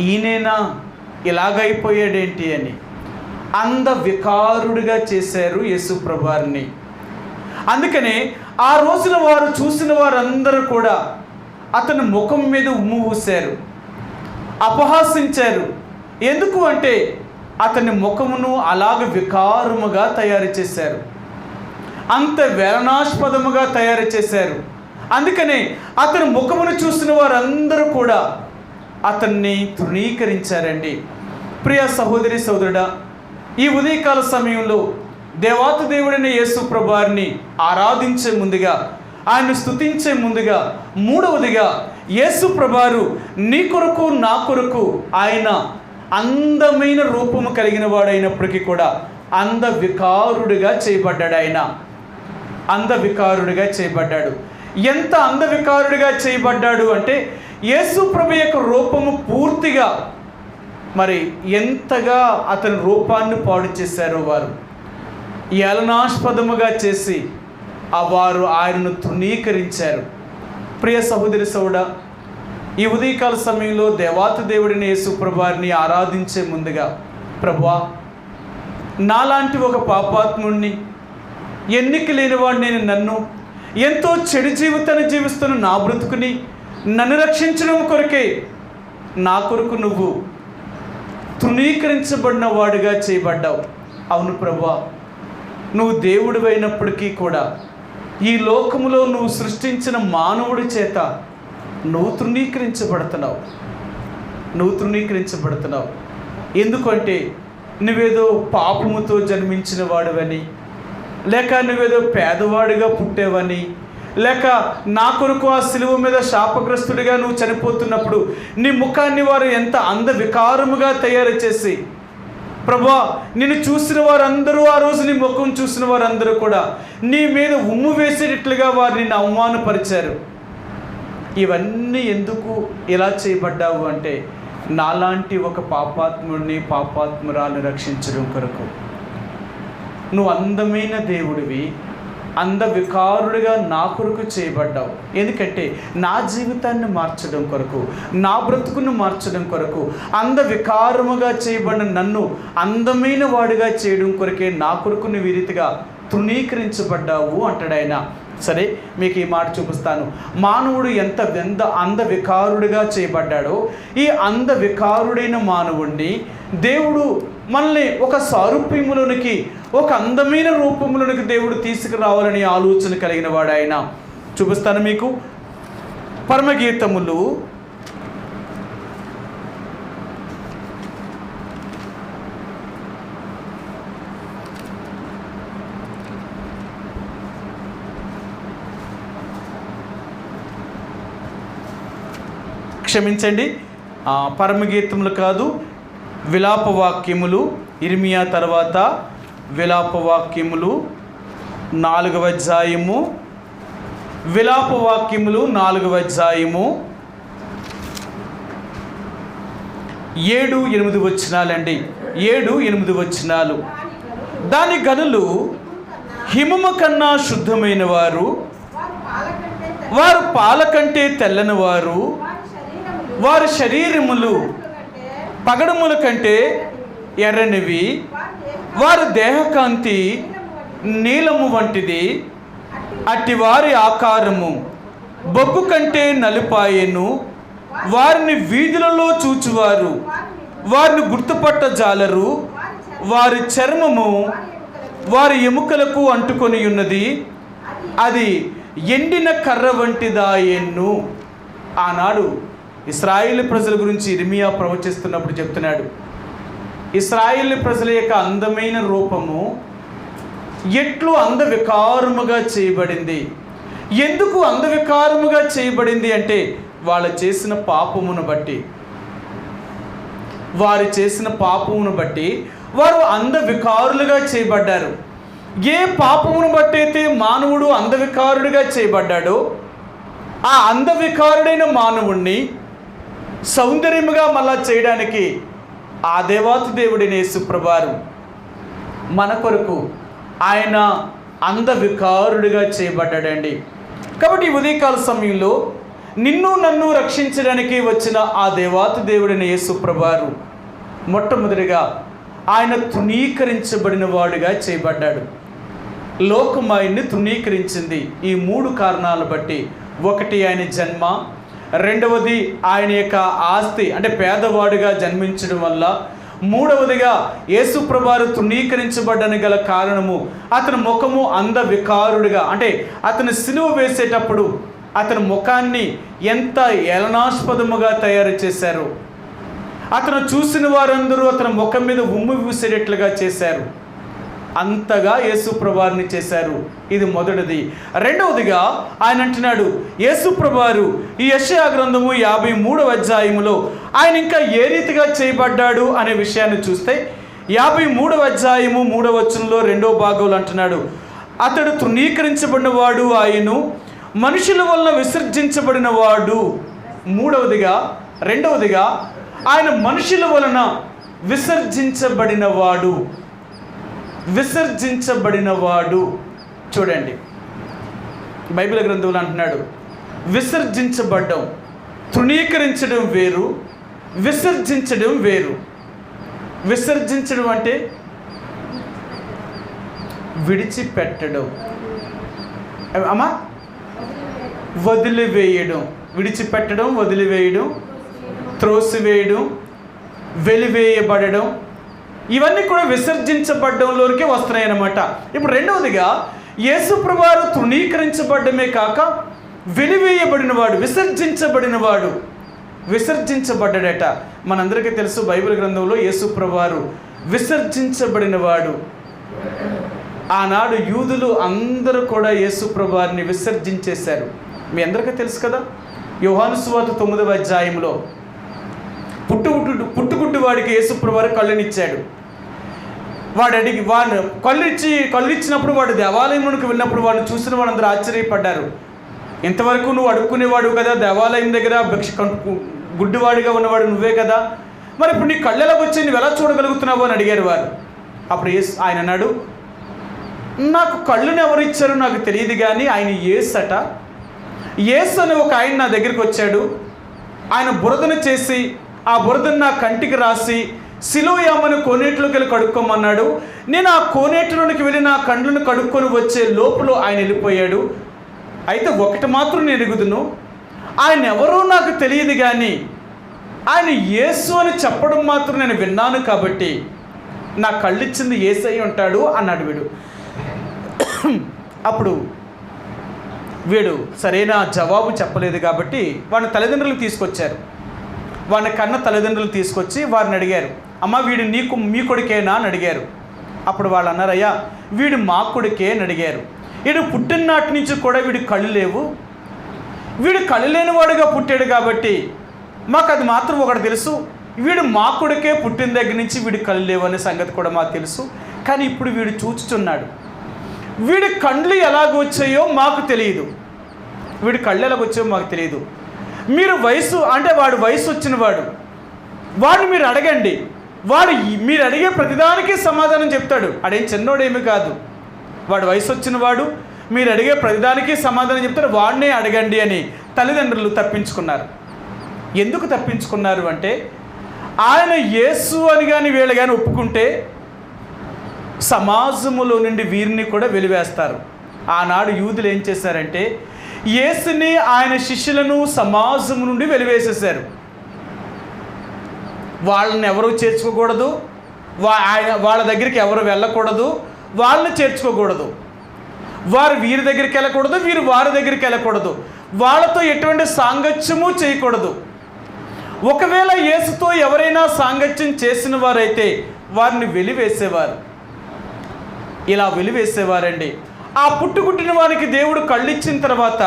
ఈయనేనా ఇలాగైపోయాడేంటి అని. అంధ వికారుడిగా చేశారు యేసు ప్రభువారిని. అందుకనే ఆ రోజున వారు చూసిన వారందరూ కూడా అతని ముఖం మీద ఉమ్ము ఊశారు, అపహాసించారు. ఎందుకు అంటే అతని ముఖమును అలాగ వికారముగా తయారు చేశారు, అంత వేలనాస్పదముగా తయారు చేశారు. అందుకనే అతని ముఖమును చూసిన వారందరూ కూడా అతన్ని తృణీకరించారండి. ప్రియ సహోదరి సోదరుడా, ఈ ఉదయకాల సమయంలో దేవాతి దేవుడైన యేసు ప్రభువారిని ఆరాధించే ముందుగా, ఆయన స్తుతించే ముందుగా, మూడవదిగా యేసు ప్రభువారు నీ కొరకు నా కొరకు ఆయన అందమైన రూపము కలిగిన వాడైనప్పటికీ కూడా అంధ వికారుడిగా చేయబడ్డాడు. ఆయన అంధ వికారుడిగా చేయబడ్డాడు. ఎంత అంధ వికారుడిగా చేయబడ్డాడు అంటే యేసు ప్రభు యొక్క రూపము పూర్తిగా మరి ఎంతగా అతని రూపాన్ని పాడు చేశారో వారు, ఏలనాస్పదముగా చేసి వారు ఆయనను తృణీకరించారు. ప్రియ సహోదరి సోదరుడా, ఈ ఉదయకాల సమయంలో దేవాతి దేవుడిని యేసు ప్రభువారిని ఆరాధించే ముందుగా, ప్రభువా నాలాంటి ఒక పాపాత్ముడిని, ఎన్నిక లేనివాడు నేను, నన్ను ఎంతో చెడు జీవితాన్ని జీవిస్తున్న నా బ్రతుకుని నన్ను రక్షించడం కొరకే నా కొరకు నువ్వు తృణీకరించబడిన వాడుగా చేయబడ్డావు. అవును ప్రభువా, నువ్వు దేవుడు అయినప్పటికీ కూడా ఈ లోకములో నువ్వు సృష్టించిన మానవుడి చేత నువ్వు తృణీకరించబడుతున్నావు. ఎందుకంటే నువ్వేదో పాపముతో జన్మించిన వాడువని, లేక నువ్వేదో పేదవాడిగా పుట్టేవని, లేక నా కొరకు ఆ సిలువ మీద శాపగ్రస్తుడిగా నువ్వు చనిపోతున్నప్పుడు నీ ముఖాన్ని వారు ఎంత అంధ వికారముగా తయారు చేసి, ప్రభువా నిన్ను చూసిన వారందరూ, ఆ రోజు నీ ముఖం చూసిన వారందరూ కూడా నీ మీద ఉమ్ము వేసేటట్లుగా వారు నిన్ను అవమానపరిచారు. ఇవన్నీ ఎందుకు ఇలా చేయబడ్డావు అంటే నాలాంటి ఒక పాపాత్ముడిని, పాపాత్మురాలను రక్షించడం కొరకు. నువ్వు అందమైన దేవుడివి, అంధ వికారుడిగా నా కొరకు చేయబడ్డావు. ఎందుకంటే నా జీవితాన్ని మార్చడం కొరకు, నా బ్రతుకును మార్చడం కొరకు, అంధ వికారముగా చేయబడిన నన్ను అందమైన వాడిగా చేయడం కొరకే నా కొరకు నువ్వు ఈ రీతిగా తృణీకరించబడ్డావు అంటాడు ఆయన. సరే, మీకు ఈ మాట చూపిస్తాను. మానవుడు ఎంత అంధ వికారుడిగా చేయబడ్డాడో, ఈ అంధ వికారుడైన మానవుడిని దేవుడు మనల్ని ఒక సారూప్యములోనికి, ఒక అందమైన రూపంలోనికి దేవుడు తీసుకురావాలని ఆలోచన కలిగిన వాడు ఆయన. చూపిస్తాను మీకు. పరమగీతములు 4వ అధ్యాయము విలాపవాక్యములు 4వ అధ్యాయము 7-8 వచనాలండి. 7-8 వచనాలు. దాని గనులు హిమము కన్నా శుద్ధమైన వారు, వారు పాల కంటే తెల్లని వారు, వారి శరీరములు పగడముల కంటే ఎర్రనివి, వారి దేహకాంతి నీలము వంటిది, అట్టి వారి ఆకారము బొగ్గు కంటే నలుపాయెను, వారిని వీధులలో చూచువారు వారిని గుర్తుపట్ట జాలరు, వారి చర్మము వారి ఎముకలకు అంటుకొని ఉన్నది, అది ఎండిన కర్ర వంటిదాయెను. ఆనాడు ఇశ్రాయేలు ప్రజల గురించి ఇర్మియా ప్రవచిస్తున్నప్పుడు చెప్తున్నాడు, ఇశ్రాయేలు ప్రజల యొక్క అందమైన రూపము ఎట్లు అందవికారముగా చేయబడింది. ఎందుకు అందవికారముగా చేయబడింది అంటే వాళ్ళు చేసిన పాపమును బట్టి, వారు చేసిన పాపమును బట్టి వారు అందవికారులుగా చేయబడ్డారు. ఏ పాపమును బట్టి అయితే మానవుడు అందవికారుడిగా చేయబడ్డాడో, ఆ అందవికారుడైన మానవుణ్ణి సౌందర్యముగా మళ్ళా చేయడానికి ఆ దేవాతి దేవుడైన యేసు ప్రభువారు మన కొరకు ఆయన అందవికారుడిగా చేయబడ్డాడండి. కాబట్టి ఈ ఉదయకాల సమయంలో నిన్ను నన్ను రక్షించడానికి వచ్చిన ఆ దేవాతి దేవుడైన యేసు ప్రభువారు మొట్టమొదటిగా ఆయన తృణీకరించబడిన వాడుగా చేయబడ్డాడు. లోకం ఆయన్ని తృణీకరించింది ఈ 3 కారణాలు బట్టి. ఒకటి, ఆయన జన్మ. రెండవది, ఆయన యొక్క ఆస్తి అంటే పేదవాడుగా జన్మించడం వల్ల. మూడవదిగా యేసు ప్రభువారు తృణీకరించబడ్డానికి గల కారణము అతని ముఖము అందవికారుడిగా, అంటే అతను సిలువ వేసేటప్పుడు అతని ముఖాన్ని ఎంత ఏలనాస్పదముగా తయారు చేశారు. అతను చూసిన వారందరూ అతని ముఖం మీద ఉమ్ము పూసేటట్లుగా చేశారు. అంతగా యేసు ప్రభువారిని చేశారు. ఇది మొదటిది. రెండవదిగా ఆయన అంటున్నాడు, యేసు ప్రభువారు ఈ యెషయా గ్రంథము 53వ అధ్యాయములో ఆయన ఇంకా ఏ రీతిగా చేయబడ్డాడు అనే విషయాన్ని చూస్తే 53వ అధ్యాయము 3వ వచనంలో 2వ భాగంలో అంటున్నాడు, అతడు తృణీకరించబడిన వాడు, ఆయన మనుషుల వలన విసర్జించబడిన వాడు. రెండవదిగా ఆయన మనుషుల వలన విసర్జించబడినవాడు. చూడండి, బైబిల్ గ్రంథంలో అంటున్నాడు, విసర్జించబడ్డం, తృణీకరించడం వేరు, విసర్జించడం వేరు. విసర్జించడం అంటే విడిచిపెట్టడం, అమ్మా వదిలివేయడం. విడిచిపెట్టడం, వదిలివేయడం, త్రోసివేయడం, వెలివేయబడడం, ఇవన్నీ కూడా విసర్జించబడ్డంలోకే వస్తున్నాయి అన్నమాట. ఇప్పుడు రెండవదిగా యేసు ప్రభువారు తృణీకరించబడ్డమే కాక వెలివేయబడినవాడు, విసర్జించబడ్డాడట. మనందరికీ తెలుసు, బైబిల్ గ్రంథంలో యేసు ప్రభువారు విసర్జించబడినవాడు. ఆనాడు యూదులు అందరూ కూడా యేసు ప్రభువారిని విసర్జించేశారు. మీ అందరికీ తెలుసు కదా, యోహాను సువార్త 9వ అధ్యాయంలో పుట్టుగుడ్డు వాడికి యేసు ప్రభువారు కళ్ళనిచ్చాడు. వాడిని కళ్ళు ఇచ్చినప్పుడు వాడు దేవాలయంలోకి వెళ్ళినప్పుడు వాడిని చూసిన వాళ్ళందరూ ఆశ్చర్యపడ్డారు. ఇంతవరకు నువ్వు అడుక్కునేవాడు కదా, దేవాలయం దగ్గర గుడ్డివాడిగా ఉన్నవాడు నువ్వే కదా, మరి ఇప్పుడు నీ కళ్ళు ఎలా వచ్చి నువ్వు ఎలా చూడగలుగుతున్నావు అని అడిగారు వారు. అప్పుడు ఆయన అన్నాడు, నాకు కళ్ళుని ఎవరు ఇచ్చారో నాకు తెలియదు కానీ ఆయన యేసట. యేసు అని ఒక ఆయన నా దగ్గరికి వచ్చాడు. ఆయన బురదను చేసి ఆ బురదను నా కంటికి రాసి సిలోయామను కోనేటిలోకి వెళ్ళి కడుక్కోమన్నాడు. నేను ఆ కోనేటిలోనికి వెళ్ళి నా కండ్లను కడుక్కొని వచ్చే లోపల ఆయన వెళ్ళిపోయాడు. అయితే ఒకటి మాత్రం నేను ఎరుగుదును, ఆయన ఎవరో నాకు తెలియదు కానీ ఆయన యేసు అని చెప్పడం మాత్రం నేను విన్నాను కాబట్టి నా కళ్ళిచ్చింది యేసై ఉంటాడు అన్నాడు వీడు. అప్పుడు వీడు సరైన జవాబు చెప్పలేదు కాబట్టి వాడిని తల్లిదండ్రులు తీసుకొచ్చారు. వాడిని కన్న తల్లిదండ్రులు తీసుకొచ్చి వారిని అడిగారు, అమ్మ వీడు మీ కొడుకేనా అని అడిగారు. అప్పుడు వాళ్ళు అన్నారు, అయ్యా వీడు మా కొడుకే అని అడిగారు. వీడు పుట్టిననాటి నుంచి కూడా వీడి కళ్ళు లేవు, వీడు కళ్ళు లేనివాడుగా పుట్టాడు కాబట్టి మాకు అది మాత్రం ఒకటి తెలుసు, వీడు మా కొడుకే పుట్టిన దగ్గర నుంచి వీడి కళ్ళు లేవు అనే సంగతి కూడా మాకు తెలుసు. కానీ ఇప్పుడు వీడు చూచుచున్నాడు, వీడి కళ్ళు ఎలాగొచ్చాయో మాకు తెలియదు, వీడి కళ్ళు ఎలాగొచ్చాయో మాకు తెలియదు. మీరు వాడు వయసు వచ్చిన వాడిని మీరు అడగండి, వాడు మీరు అడిగే ప్రతిదానికి సమాధానం చెప్తాడు. అదేం చిన్నోడేమి కాదు, వాడు వయసు వచ్చినవాడు, మీరు అడిగే ప్రతిదానికి సమాధానం చెప్తాడు, వాడినే అడగండి అని తల్లిదండ్రులు తప్పించుకున్నారు. ఎందుకు తప్పించుకున్నారు అంటే ఆయన యేసు అని కానీ వీళ్ళు కానీ ఒప్పుకుంటే సమాజములో నుండి వీరిని కూడా వెలివేస్తారు. ఆనాడు యూదులు ఏం చేశారంటే యేసుని ఆయన శిష్యులను సమాజం నుండి వెలివేసేశారు. వాళ్ళని ఎవరు చేర్చుకోకూడదు, వాళ్ళ దగ్గరికి ఎవరు వెళ్ళకూడదు, వాళ్ళని చేర్చుకోకూడదు, వారు వీరి దగ్గరికి వెళ్ళకూడదు, వీరు వారి దగ్గరికి వెళ్ళకూడదు, వాళ్ళతో ఎటువంటి సాంగత్యము చేయకూడదు. ఒకవేళ యేసుతో ఎవరైనా సాంగత్యం చేసిన వారైతే వారిని వెలివేసేవారు. ఇలా వెలివేసేవారండి. ఆ పుట్టుకుట్టిన వారికి దేవుడు కళ్ళిచ్చిన తర్వాత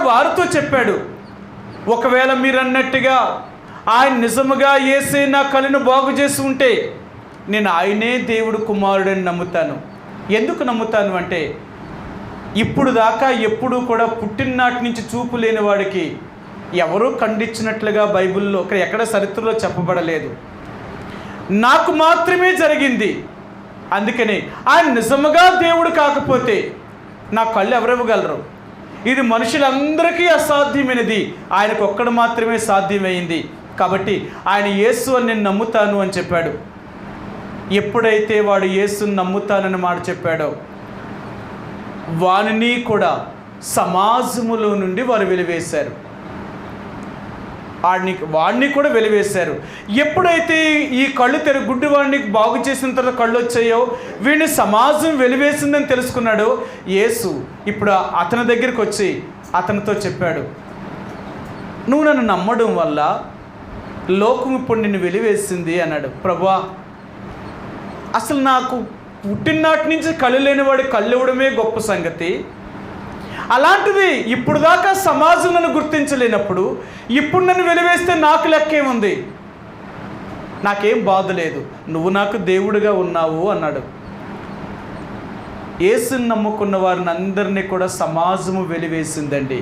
వారితో చెప్పాడు, ఒకవేళ మీరు అన్నట్టుగా ఆయన నిజముగా యేసే నా కళ్ళను బాగు చేసి ఉంటే నేను ఆయనే దేవుడు కుమారుడని నమ్ముతాను. ఎందుకు నమ్ముతాను అంటే ఇప్పుడు దాకా ఎప్పుడూ కూడా పుట్టిననాటి నుంచి చూపు లేని వాడికి ఎవరూ ఖండించినట్లుగా బైబిల్లో ఎక్కడ చరిత్రలో చెప్పబడలేదు. నాకు మాత్రమే జరిగింది. అందుకని ఆయన నిజముగా దేవుడు కాకపోతే నా కళ్ళు ఎవరు ఇవ్వగలరు? ఇది మనుషులందరికీ అసాధ్యమైనది, ఆయనకు ఒక్కడు మాత్రమే సాధ్యమైంది. కాబట్టి ఆయన యేసు అని నేను నమ్ముతాను అని చెప్పాడు. ఎప్పుడైతే వాడు యేసుని నమ్ముతానని మాట చెప్పాడో వానిని కూడా సమాజములో నుండి వారు వెలివేశారు. వాడిని కూడా వెలివేశారు. ఎప్పుడైతే ఈ కళ్ళు గుడ్డి వాడిని బాగు చేసిన తర్వాత కళ్ళు వచ్చాయో వీడిని సమాజం వెలివేసిందని తెలుసుకున్నాడు. యేసు ఇప్పుడు అతని దగ్గరికి వచ్చి అతనితో చెప్పాడు, నువ్వు నన్ను నమ్మడం వల్ల లోకం ఇప్పుడు నిన్ను వెలివేసింది అన్నాడు. ప్రభువా, అసలు నాకు పుట్టినాటి నుంచి కళ్ళు లేనివాడు కళ్ళు ఇవ్వడమే గొప్ప సంగతి. అలాంటిది ఇప్పుడు దాకా సమాజం నన్ను గుర్తించలేనప్పుడు ఇప్పుడు నన్ను వెలివేస్తే నాకు లెక్కేముంది? నాకేం బాధ లేదు, నువ్వు నాకు దేవుడిగా ఉన్నావు అన్నాడు. యేసుని నమ్ముకున్న వారిని అందరినీ కూడా సమాజము వెలివేసిందండి,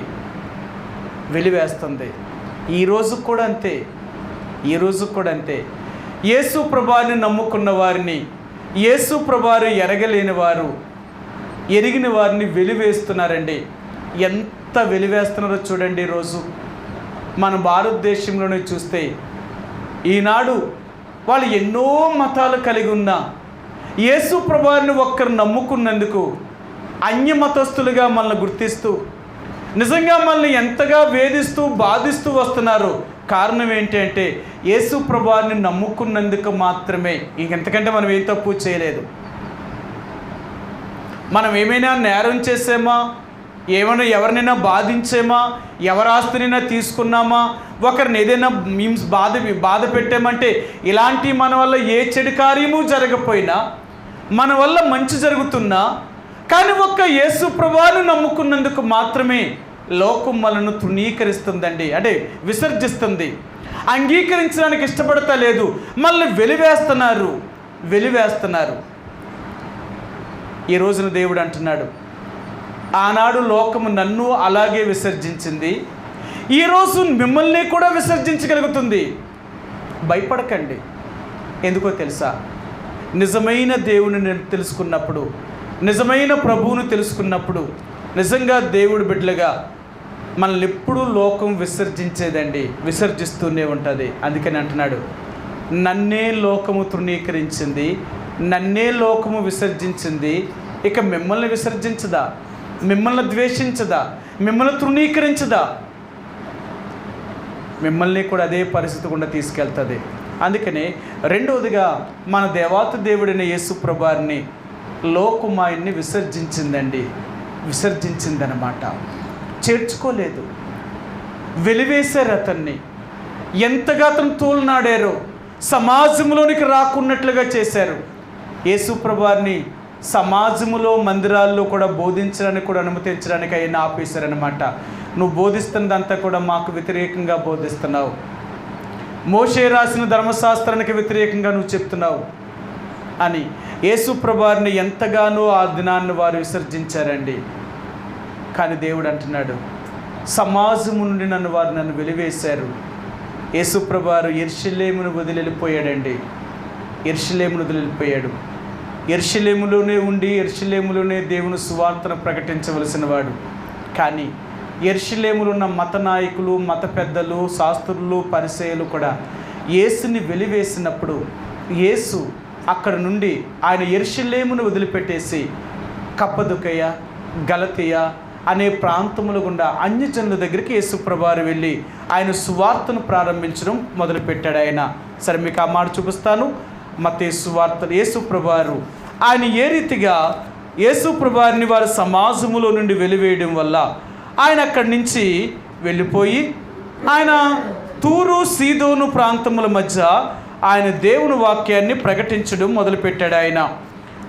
వెలివేస్తుంది. ఈరోజు కూడా అంతే, ఈరోజు కూడా అంతే. యేసు ప్రభువుని నమ్ముకున్న వారిని, యేసు ప్రభువారు ఎరగలేని వారు, ఎరిగిన వారిని వెలివేస్తున్నారండి. ఎంత వెలివేస్తున్నారో చూడండి. ఈరోజు మన భారతదేశంలోనే చూస్తే ఈనాడు వాళ్ళు ఎన్నో మతాలు కలిగి ఉన్న యేసు ప్రభువారిని ఒక్కరు నమ్ముకున్నందుకు అన్య మతస్థులుగా మనల్ని గుర్తిస్తూ నిజంగా మనల్ని ఎంతగా వేధిస్తూ బాధిస్తూ వస్తున్నారు. కారణం ఏంటి అంటే యేసు ప్రభువారిని నమ్ముకున్నందుకు మాత్రమే. ఇంకెంతకంటే మనం ఏ తప్పు చేయలేదు. మనం ఏమైనా నేరం చేసామా, ఏమైనా ఎవరినైనా బాధించామా, ఎవరి ఆస్తినైనా తీసుకున్నామా, ఒకరిని ఏదైనా బాధ పెట్టామంటే ఇలాంటి మన వల్ల ఏ చెడు కార్యము జరగకపోయినా మన వల్ల మంచి జరుగుతున్నా కానీ ఒక్క యేసు ప్రభువుని నమ్ముకున్నందుకు మాత్రమే లోకం మనను తృణీకరిస్తుందండి, అంటే విసర్జిస్తుంది. అంగీకరించడానికి ఇష్టపడతలేదు, మళ్ళీ వెలివేస్తున్నారు. ఈ రోజున దేవుడు అంటున్నాడు, ఆనాడు లోకము నన్ను అలాగే విసర్జించింది, ఈరోజు మిమ్మల్ని కూడా విసర్జించగలుగుతుంది. భయపడకండి. ఎందుకో తెలుసా? నిజమైన దేవుని తెలుసుకున్నప్పుడు, నిజమైన ప్రభువును తెలుసుకున్నప్పుడు, నిజంగా దేవుడి బిడ్డలుగా మనల్ని ఎప్పుడూ లోకం విసర్జించేదండి, విసర్జిస్తూనే ఉంటుంది. అందుకని అంటున్నాడు, నన్నే లోకము తృణీకరించింది, నన్నే లోకము విసర్జించింది, ఇక మిమ్మల్ని విసర్జించదా? మిమ్మల్ని ద్వేషించదా? మిమ్మల్ని తృణీకరించదా? మిమ్మల్ని కూడా అదే పరిస్థితి గుండా తీసుకెళ్తుంది. అందుకనే రెండవదిగా మన దేవాతి దేవుడైన యేసు ప్రభువారిని లోకం ఆయన్ని విసర్జించిందనమాట. చేర్చుకోలేదు, వెలివేశారు అతన్ని. ఎంతగా అతను తోలునాడారో, సమాజంలోనికి రాకున్నట్లుగా చేశారు. యేసు ప్రభువారిని సమాజములో, మందిరాల్లో కూడా బోధించడానికి కూడా అనుమతించడానికి ఆయన ఆపేశారనమాట. నువ్వు బోధిస్తున్నదంతా కూడా మాకు వ్యతిరేకంగా బోధిస్తున్నావు, మోషే రాసిన ధర్మశాస్త్రానికి వ్యతిరేకంగా నువ్వు చెప్తున్నావు అని యేసు ప్రభువారిని ఎంతగానో ఆ దినాన్ని వారు విసర్జించారండి. కానీ దేవుడు అంటున్నాడు, సమాజము నుండి నన్ను వెలివేశారు. యేసు ప్రభువారు యెరూషలేమును వదిలిపోయాడండి, యెరూషలేమును వదిలిపోయాడు. యెరూషలేములోనే ఉండి యెరూషలేములోనే దేవుని సువార్తను ప్రకటించవలసిన వాడు. కానీ యెరూషలేములో ఉన్న మత నాయకులు, మత పెద్దలు, శాస్త్రులు, పరిసయ్యులు కూడా యేసుని వెలివేసినప్పుడు యేసు అక్కడ నుండి ఆయన యెరూషలేమును వదిలిపెట్టేసి కప్పదొకయ, గలతీయ అనే ప్రాంతముల గుండా అన్యజనుల దగ్గరికి యేసు ప్రభువారు వెళ్ళి ఆయన సువార్తను ప్రారంభించడం మొదలుపెట్టాడు ఆయన. సరే, మీకు ఆ మాట చూపిస్తాను. మత్తయి సువార్త యేసు ప్రభువారు ఆయన ఏ రీతిగా యేసు ప్రభువారిని వారి సమాజములో నుండి వెలివేయడం వల్ల ఆయన అక్కడి నుంచి వెళ్ళిపోయి ఆయన తూరు, సీదోను ప్రాంతముల మధ్య ఆయన దేవుని వాక్యాన్ని ప్రకటించడం మొదలుపెట్టాడు.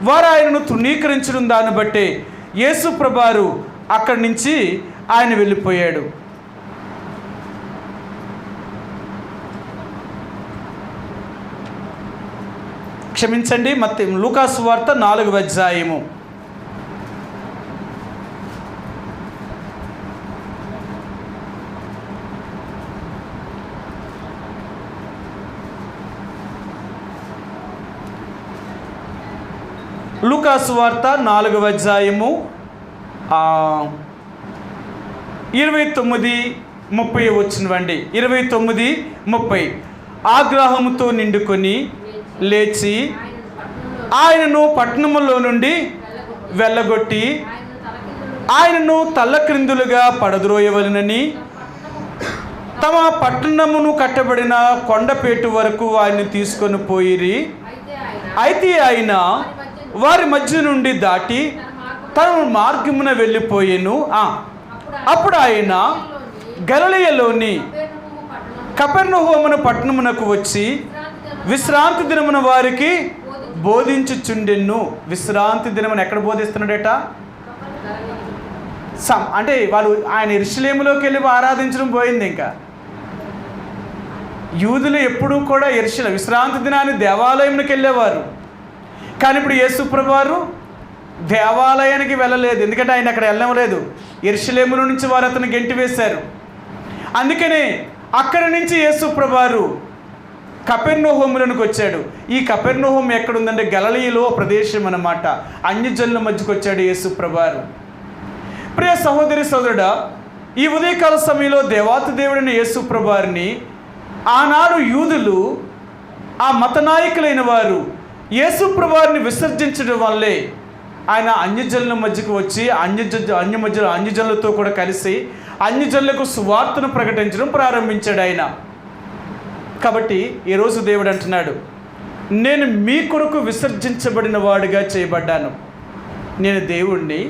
వారు ఆయనను తృణీకరించడం దాన్ని బట్టే యేసు ప్రభువారు అక్కడి నుంచి ఆయన వెళ్ళిపోయాడు. క్షమించండి, మత్తయి లూకా సువార్త 4వ అధ్యాయము. లూకా సువార్త 4వ అధ్యాయము 29:30 వచ్చినవండి. 29:30. ఆగ్రహముతో నిండుకొని లేచి ఆయనను పట్టణములో నుండి వెళ్ళగొట్టి ఆయనను తల్లక్రిందులుగా పడద్రోయవలెనని తమ పట్టణమును కట్టబడిన కొండపేటు వరకు ఆయన్ని తీసుకొని పోయిరి. అయితే ఆయన వారి మధ్య నుండి దాటి తన మార్గమున వెళ్ళిపోయాను. అప్పుడు ఆయన గలిలయలోని కపెర్నహూము పట్టణమునకు వచ్చి విశ్రాంతి దినమున వారికి బోధించుచుండెను. విశ్రాంతి దినమున ఎక్కడ బోధిస్తున్నాడట? అంటే వాళ్ళు ఆయన యెరూషలేములోకి వెళ్ళి ఆరాధించడం పోయింది. ఇంకా యూదులు ఎప్పుడూ కూడా విశ్రాంతి దినాన్ని దేవాలయంకి వెళ్ళేవారు. కానీ ఇప్పుడు యేసుప్రభువు వారు దేవాలయానికి వెళ్ళలేదు. ఎందుకంటే ఆయన అక్కడ వెళ్ళలేదు. యెరూషలేములో నుంచి వారు అతను గెంటి వేశారు. అందుకనే అక్కడి నుంచి యేసుప్రభువు వారు కపెర్నహూములోనికి వచ్చాడు. ఈ కపెర్నహూము ఎక్కడుందంటే గలిలయలో ప్రదేశం అన్నమాట. అన్యజనుల మధ్యకు వచ్చాడు యేసుప్రభువు వారు. ప్రియ సహోదరి సోదరుడా, ఈ ఉదయకాల సమయంలో దేవాతి దేవుడైన యేసుప్రభువు వారిని ఆనాడు యూదులు, ఆ మత నాయకులైన వారు యేసుప్రభువు వారిని విసర్జించడం వల్లే ఆయన అన్యజనుల మధ్యకు వచ్చి అన్యజనులతో కూడా కలిసి అన్యజనులకు సువార్తను ప్రకటించడం ప్రారంభించాడు ఆయన. కాబట్టి ఈరోజు దేవుడు అంటున్నాడు, నేను మీ కొరకు విసర్జించబడిన వాడిగా చేయబడ్డాను. నేను దేవుణ్ణి,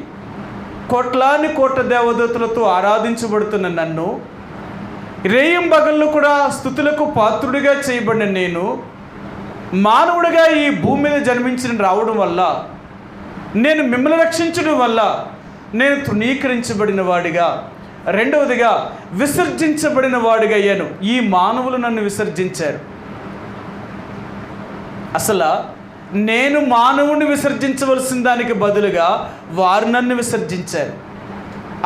కోట్లాని కోట్ల దేవదూతలతో ఆరాధించబడుతున్న నన్ను, రేయింబగళ్ళు కూడా స్తుతులకు పాత్రుడిగా చేయబడిన నేను మానవుడిగా ఈ భూమి మీద జన్మించిన రావడం వల్ల, నేను మిమ్మల్ని రక్షించడం వల్ల నేను తృణీకరించబడిన వాడిగా, రెండవదిగా విసర్జించబడిన వాడిగా అయ్యాను. ఈ మానవులు నన్ను విసర్జించారు. అసలు నేను మానవుని విసర్జించవలసిన దానికి బదులుగా వారు నన్ను విసర్జించారు.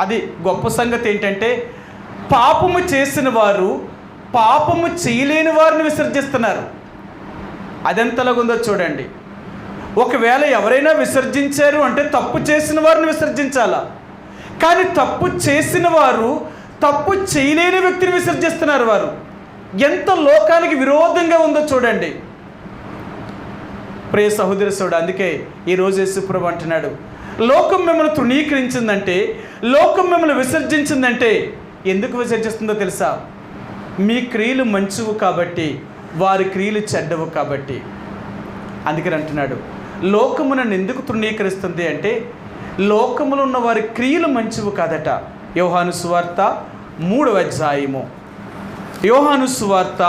అది గొప్ప సంగతి. ఏంటంటే పాపము చేసిన వారు పాపము చేయలేని వారిని విసర్జిస్తున్నారు. అదెంతలాగుందో చూడండి. ఒకవేళ ఎవరైనా విసర్జించారు అంటే తప్పు చేసిన వారిని విసర్జించాలా, కానీ తప్పు చేసిన వారు తప్పు చేయలేని వ్యక్తిని విసర్జిస్తున్నారు. వారు ఎంత లోకానికి విరోధంగా ఉందో చూడండి. ప్రియ సహోదరి సోదరుడు, అందుకే ఈరోజు యేసుప్రభువు అంటున్నాడు, లోకం మిమ్మల్ని తృణీకరించిందంటే, లోకం మిమ్మల్ని విసర్జించిందంటే ఎందుకు విసర్జిస్తుందో తెలుసా? మీ క్రియలు మంచివి కాబట్టి, వారి క్రియలు చెడ్డవు కాబట్టి. అందుకని అంటున్నాడు, లోకము నన్ను ఎందుకు తృణీకరిస్తుంది అంటే లోకములో ఉన్న వారి క్రియలు మంచివి కాదట. యోహాను సువార్త 3వ అధ్యాయము, యోహాను సువార్త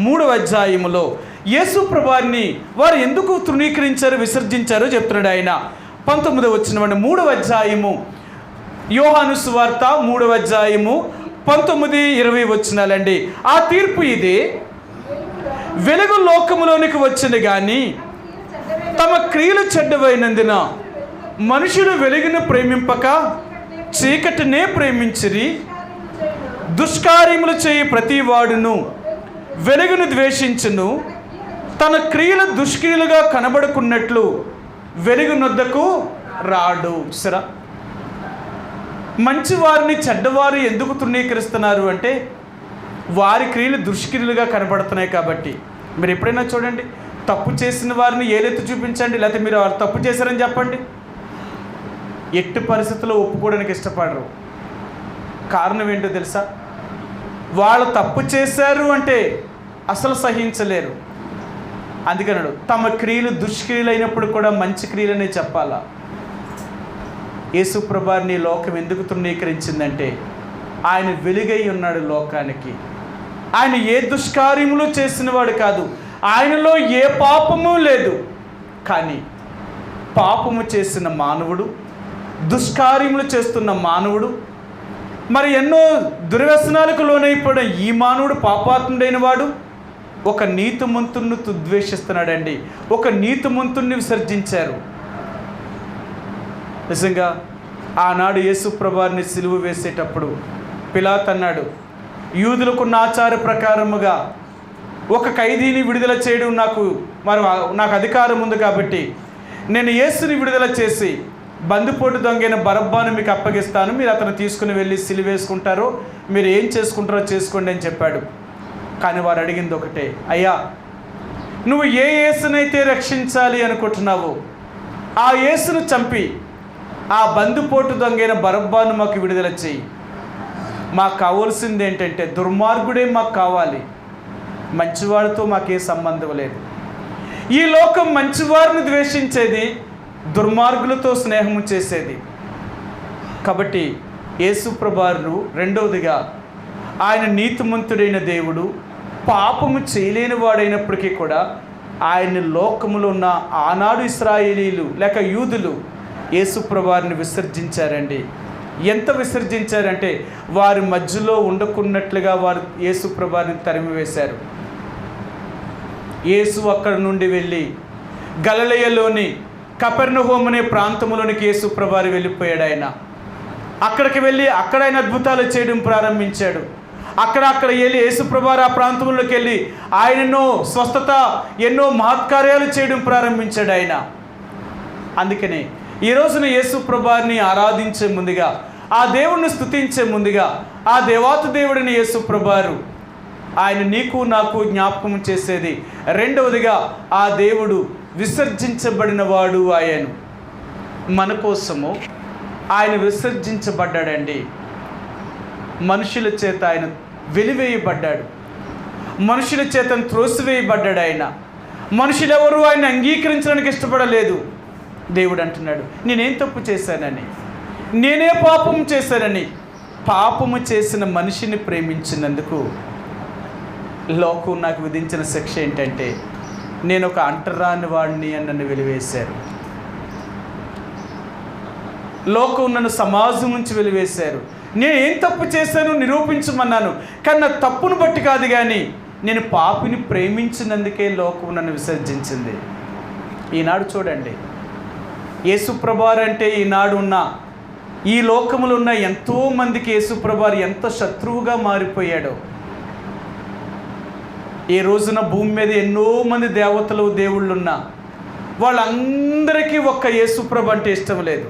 3వ అధ్యాయములో యేసుప్రభువు వారిని వారు ఎందుకు తృణీకరించారు, విసర్జించారో చెప్తున్నాడు ఆయన. 19వ వచనం, 3వ అధ్యాయము యోహాను సువార్త 3వ అధ్యాయము 19-20 వచనాలండి. ఆ తీర్పు ఇదే, వెలుగు లోకములోనికి వచ్చింది కానీ తమ క్రియలు చెడ్డవైనందున మనుషులు వెలుగును ప్రేమింపక చీకటినే ప్రేమించిరి. దుష్కార్యములు చేయి ప్రతి వాడును వెలుగును ద్వేషించును, తన క్రియలు దుష్క్రియలుగా కనబడుకున్నట్లు వెలుగునొద్దకు రాడు. సరే, మంచివారిని చెడ్డవారు ఎందుకు తృణీకరిస్తున్నారు అంటే వారి క్రియలు దుష్క్రియలుగా కనబడుతున్నాయి కాబట్టి. మీరు ఎప్పుడైనా చూడండి, తప్పు చేసిన వారిని ఏలెత్తి చూపించండి, లేకపోతే మీరు వారు తప్పు చేశారని చెప్పండి, ఎట్టి పరిస్థితుల్లో ఒప్పుకోవడానికి ఇష్టపడరు. కారణం ఏంటో తెలుసా? వాళ్ళు తప్పు చేశారు అంటే అసలు సహించలేరు. అందుకన్నాడు, తమ క్రియలు దుష్క్రియలు అయినప్పుడు కూడా మంచి క్రియలనే చెప్పాలా. యేసుప్రభువు వారిని లోకం ఎందుకు తృణీకరించిందంటే ఆయన వెలుగై ఉన్నాడు లోకానికి. ఆయన ఏ దుష్కార్యములు చేసినవాడు కాదు, ఆయనలో ఏ పాపము లేదు. కానీ పాపము చేసిన మానవుడు, దుష్కార్యములు చేస్తున్న మానవుడు, మరి ఎన్నో దుర్వ్యసనాలకు లోనైపోయిన ఈ మానవుడు, పాపాత్ముడైన వాడు ఒక నీతిమంతుణ్ణి ద్వేషిస్తున్నాడండి. ఒక నీతిమంతుణ్ణి విసర్జించారు. నిజంగా ఆనాడు యేసుప్రభువు వారిని సిలువ వేసేటప్పుడు పిలాతు అన్నాడు, యూదులకున్న ఆచార ప్రకారముగా ఒక ఖైదీని విడుదల చేయడం నాకు అధికారం ఉంది కాబట్టి నేను యేసుని విడుదల చేసి బందిపోటు దొంగైన బరబ్బాను మీకు అప్పగిస్తాను, మీరు అతను తీసుకుని వెళ్ళి సిలువేసుకుంటారో మీరు ఏం చేసుకుంటారో చేసుకోండి అని చెప్పాడు. కానీ వారు అడిగింది ఒకటే, అయ్యా నువ్వు ఏ యేసునైతే రక్షించాలి అనుకుంటున్నావో ఆ యేసును చంపి ఆ బందిపోటు దొంగైన బరబ్బాను మాకు విడుదల చేయి. మాకు కావాల్సింది ఏంటంటే దుర్మార్గుడే మాకు కావాలి, మంచివాడితో మాకే సంబంధం లేదు. ఈ లోకం మంచివారిని ద్వేషించేది, దుర్మార్గులతో స్నేహము చేసేది. కాబట్టి యేసుప్రభువు రెండవదిగా ఆయన నీతిమంతుడైన దేవుడు, పాపము చేయలేని వాడైనప్పటికీ కూడా ఆయన లోకములో ఉన్న ఆనాడు ఇశ్రాయేలీలు లేక యూదులు యేసుప్రభువుని విసర్జించారండి. ఎంత విసర్జించారంటే వారి మధ్యలో ఉండకున్నట్లుగా వారు యేసుప్రభువుని తరిమివేశారు. యేసు అక్కడ నుండి వెళ్ళి గలిలయలోని కపెర్నహూము అనే ప్రాంతంలోనికి యేసుప్రభువు వెళ్ళిపోయాడు. ఆయన అక్కడికి వెళ్ళి అక్కడ ఆయన అద్భుతాలు చేయడం ప్రారంభించాడు. అక్కడ వెళ్ళి యేసుప్రభువు ఆ ప్రాంతంలోకి వెళ్ళి ఆయన ఎన్నో స్వస్థత, ఎన్నో మహత్కార్యాలు చేయడం ప్రారంభించాడు ఆయన. అందుకనే ఈ రోజున యేసుప్రభువుని ఆరాధించే ముందుగా, ఆ దేవుణ్ణి స్తుతించే ముందుగా ఆ దేవాతి దేవుడిని యేసుప్రభువు ఆయన నీకు నాకు జ్ఞాపకం చేసేది రెండవదిగా ఆ దేవుడు విసర్జించబడిన వాడు. ఆయన మన కోసము ఆయన విసర్జించబడ్డాడండి. మనుషుల చేత ఆయన వెలివేయబడ్డాడు, మనుషుల చేత త్రోసివేయబడ్డాడు. ఆయన మనుషులెవరూ ఆయన అంగీకరించడానికి ఇష్టపడలేదు. దేవుడు అంటున్నాడు, నేనేం తప్పు చేశానని, నేనే పాపం చేశానని. పాపము చేసిన మనిషిని ప్రేమించినందుకు లోకం నాకు విధించిన శిక్ష ఏంటంటే నేను ఒక అంటరాని వాడిని అని నన్ను వెలివేశారు. లోకం నన్ను సమాజం నుంచి వెలివేశారు. నేను ఏం తప్పు చేశాను నిరూపించమన్నాను, కానీ నా తప్పును బట్టి కాదు, కానీ నేను పాపిని ప్రేమించినందుకే లోకం నన్ను విసర్జించింది. ఈనాడు చూడండి, యేసుప్రభువు అంటే ఈనాడు ఉన్న ఈ లోకములో ఉన్న ఎంతోమందికి యేసుప్రభువు ఎంత శత్రువుగా మారిపోయాడో. ఈ రోజున భూమి మీద ఎన్నో మంది దేవతలు దేవుళ్ళు ఉన్నా వాళ్ళందరికీ ఒక్క యేసుప్రభువు అంటే ఇష్టం లేదు.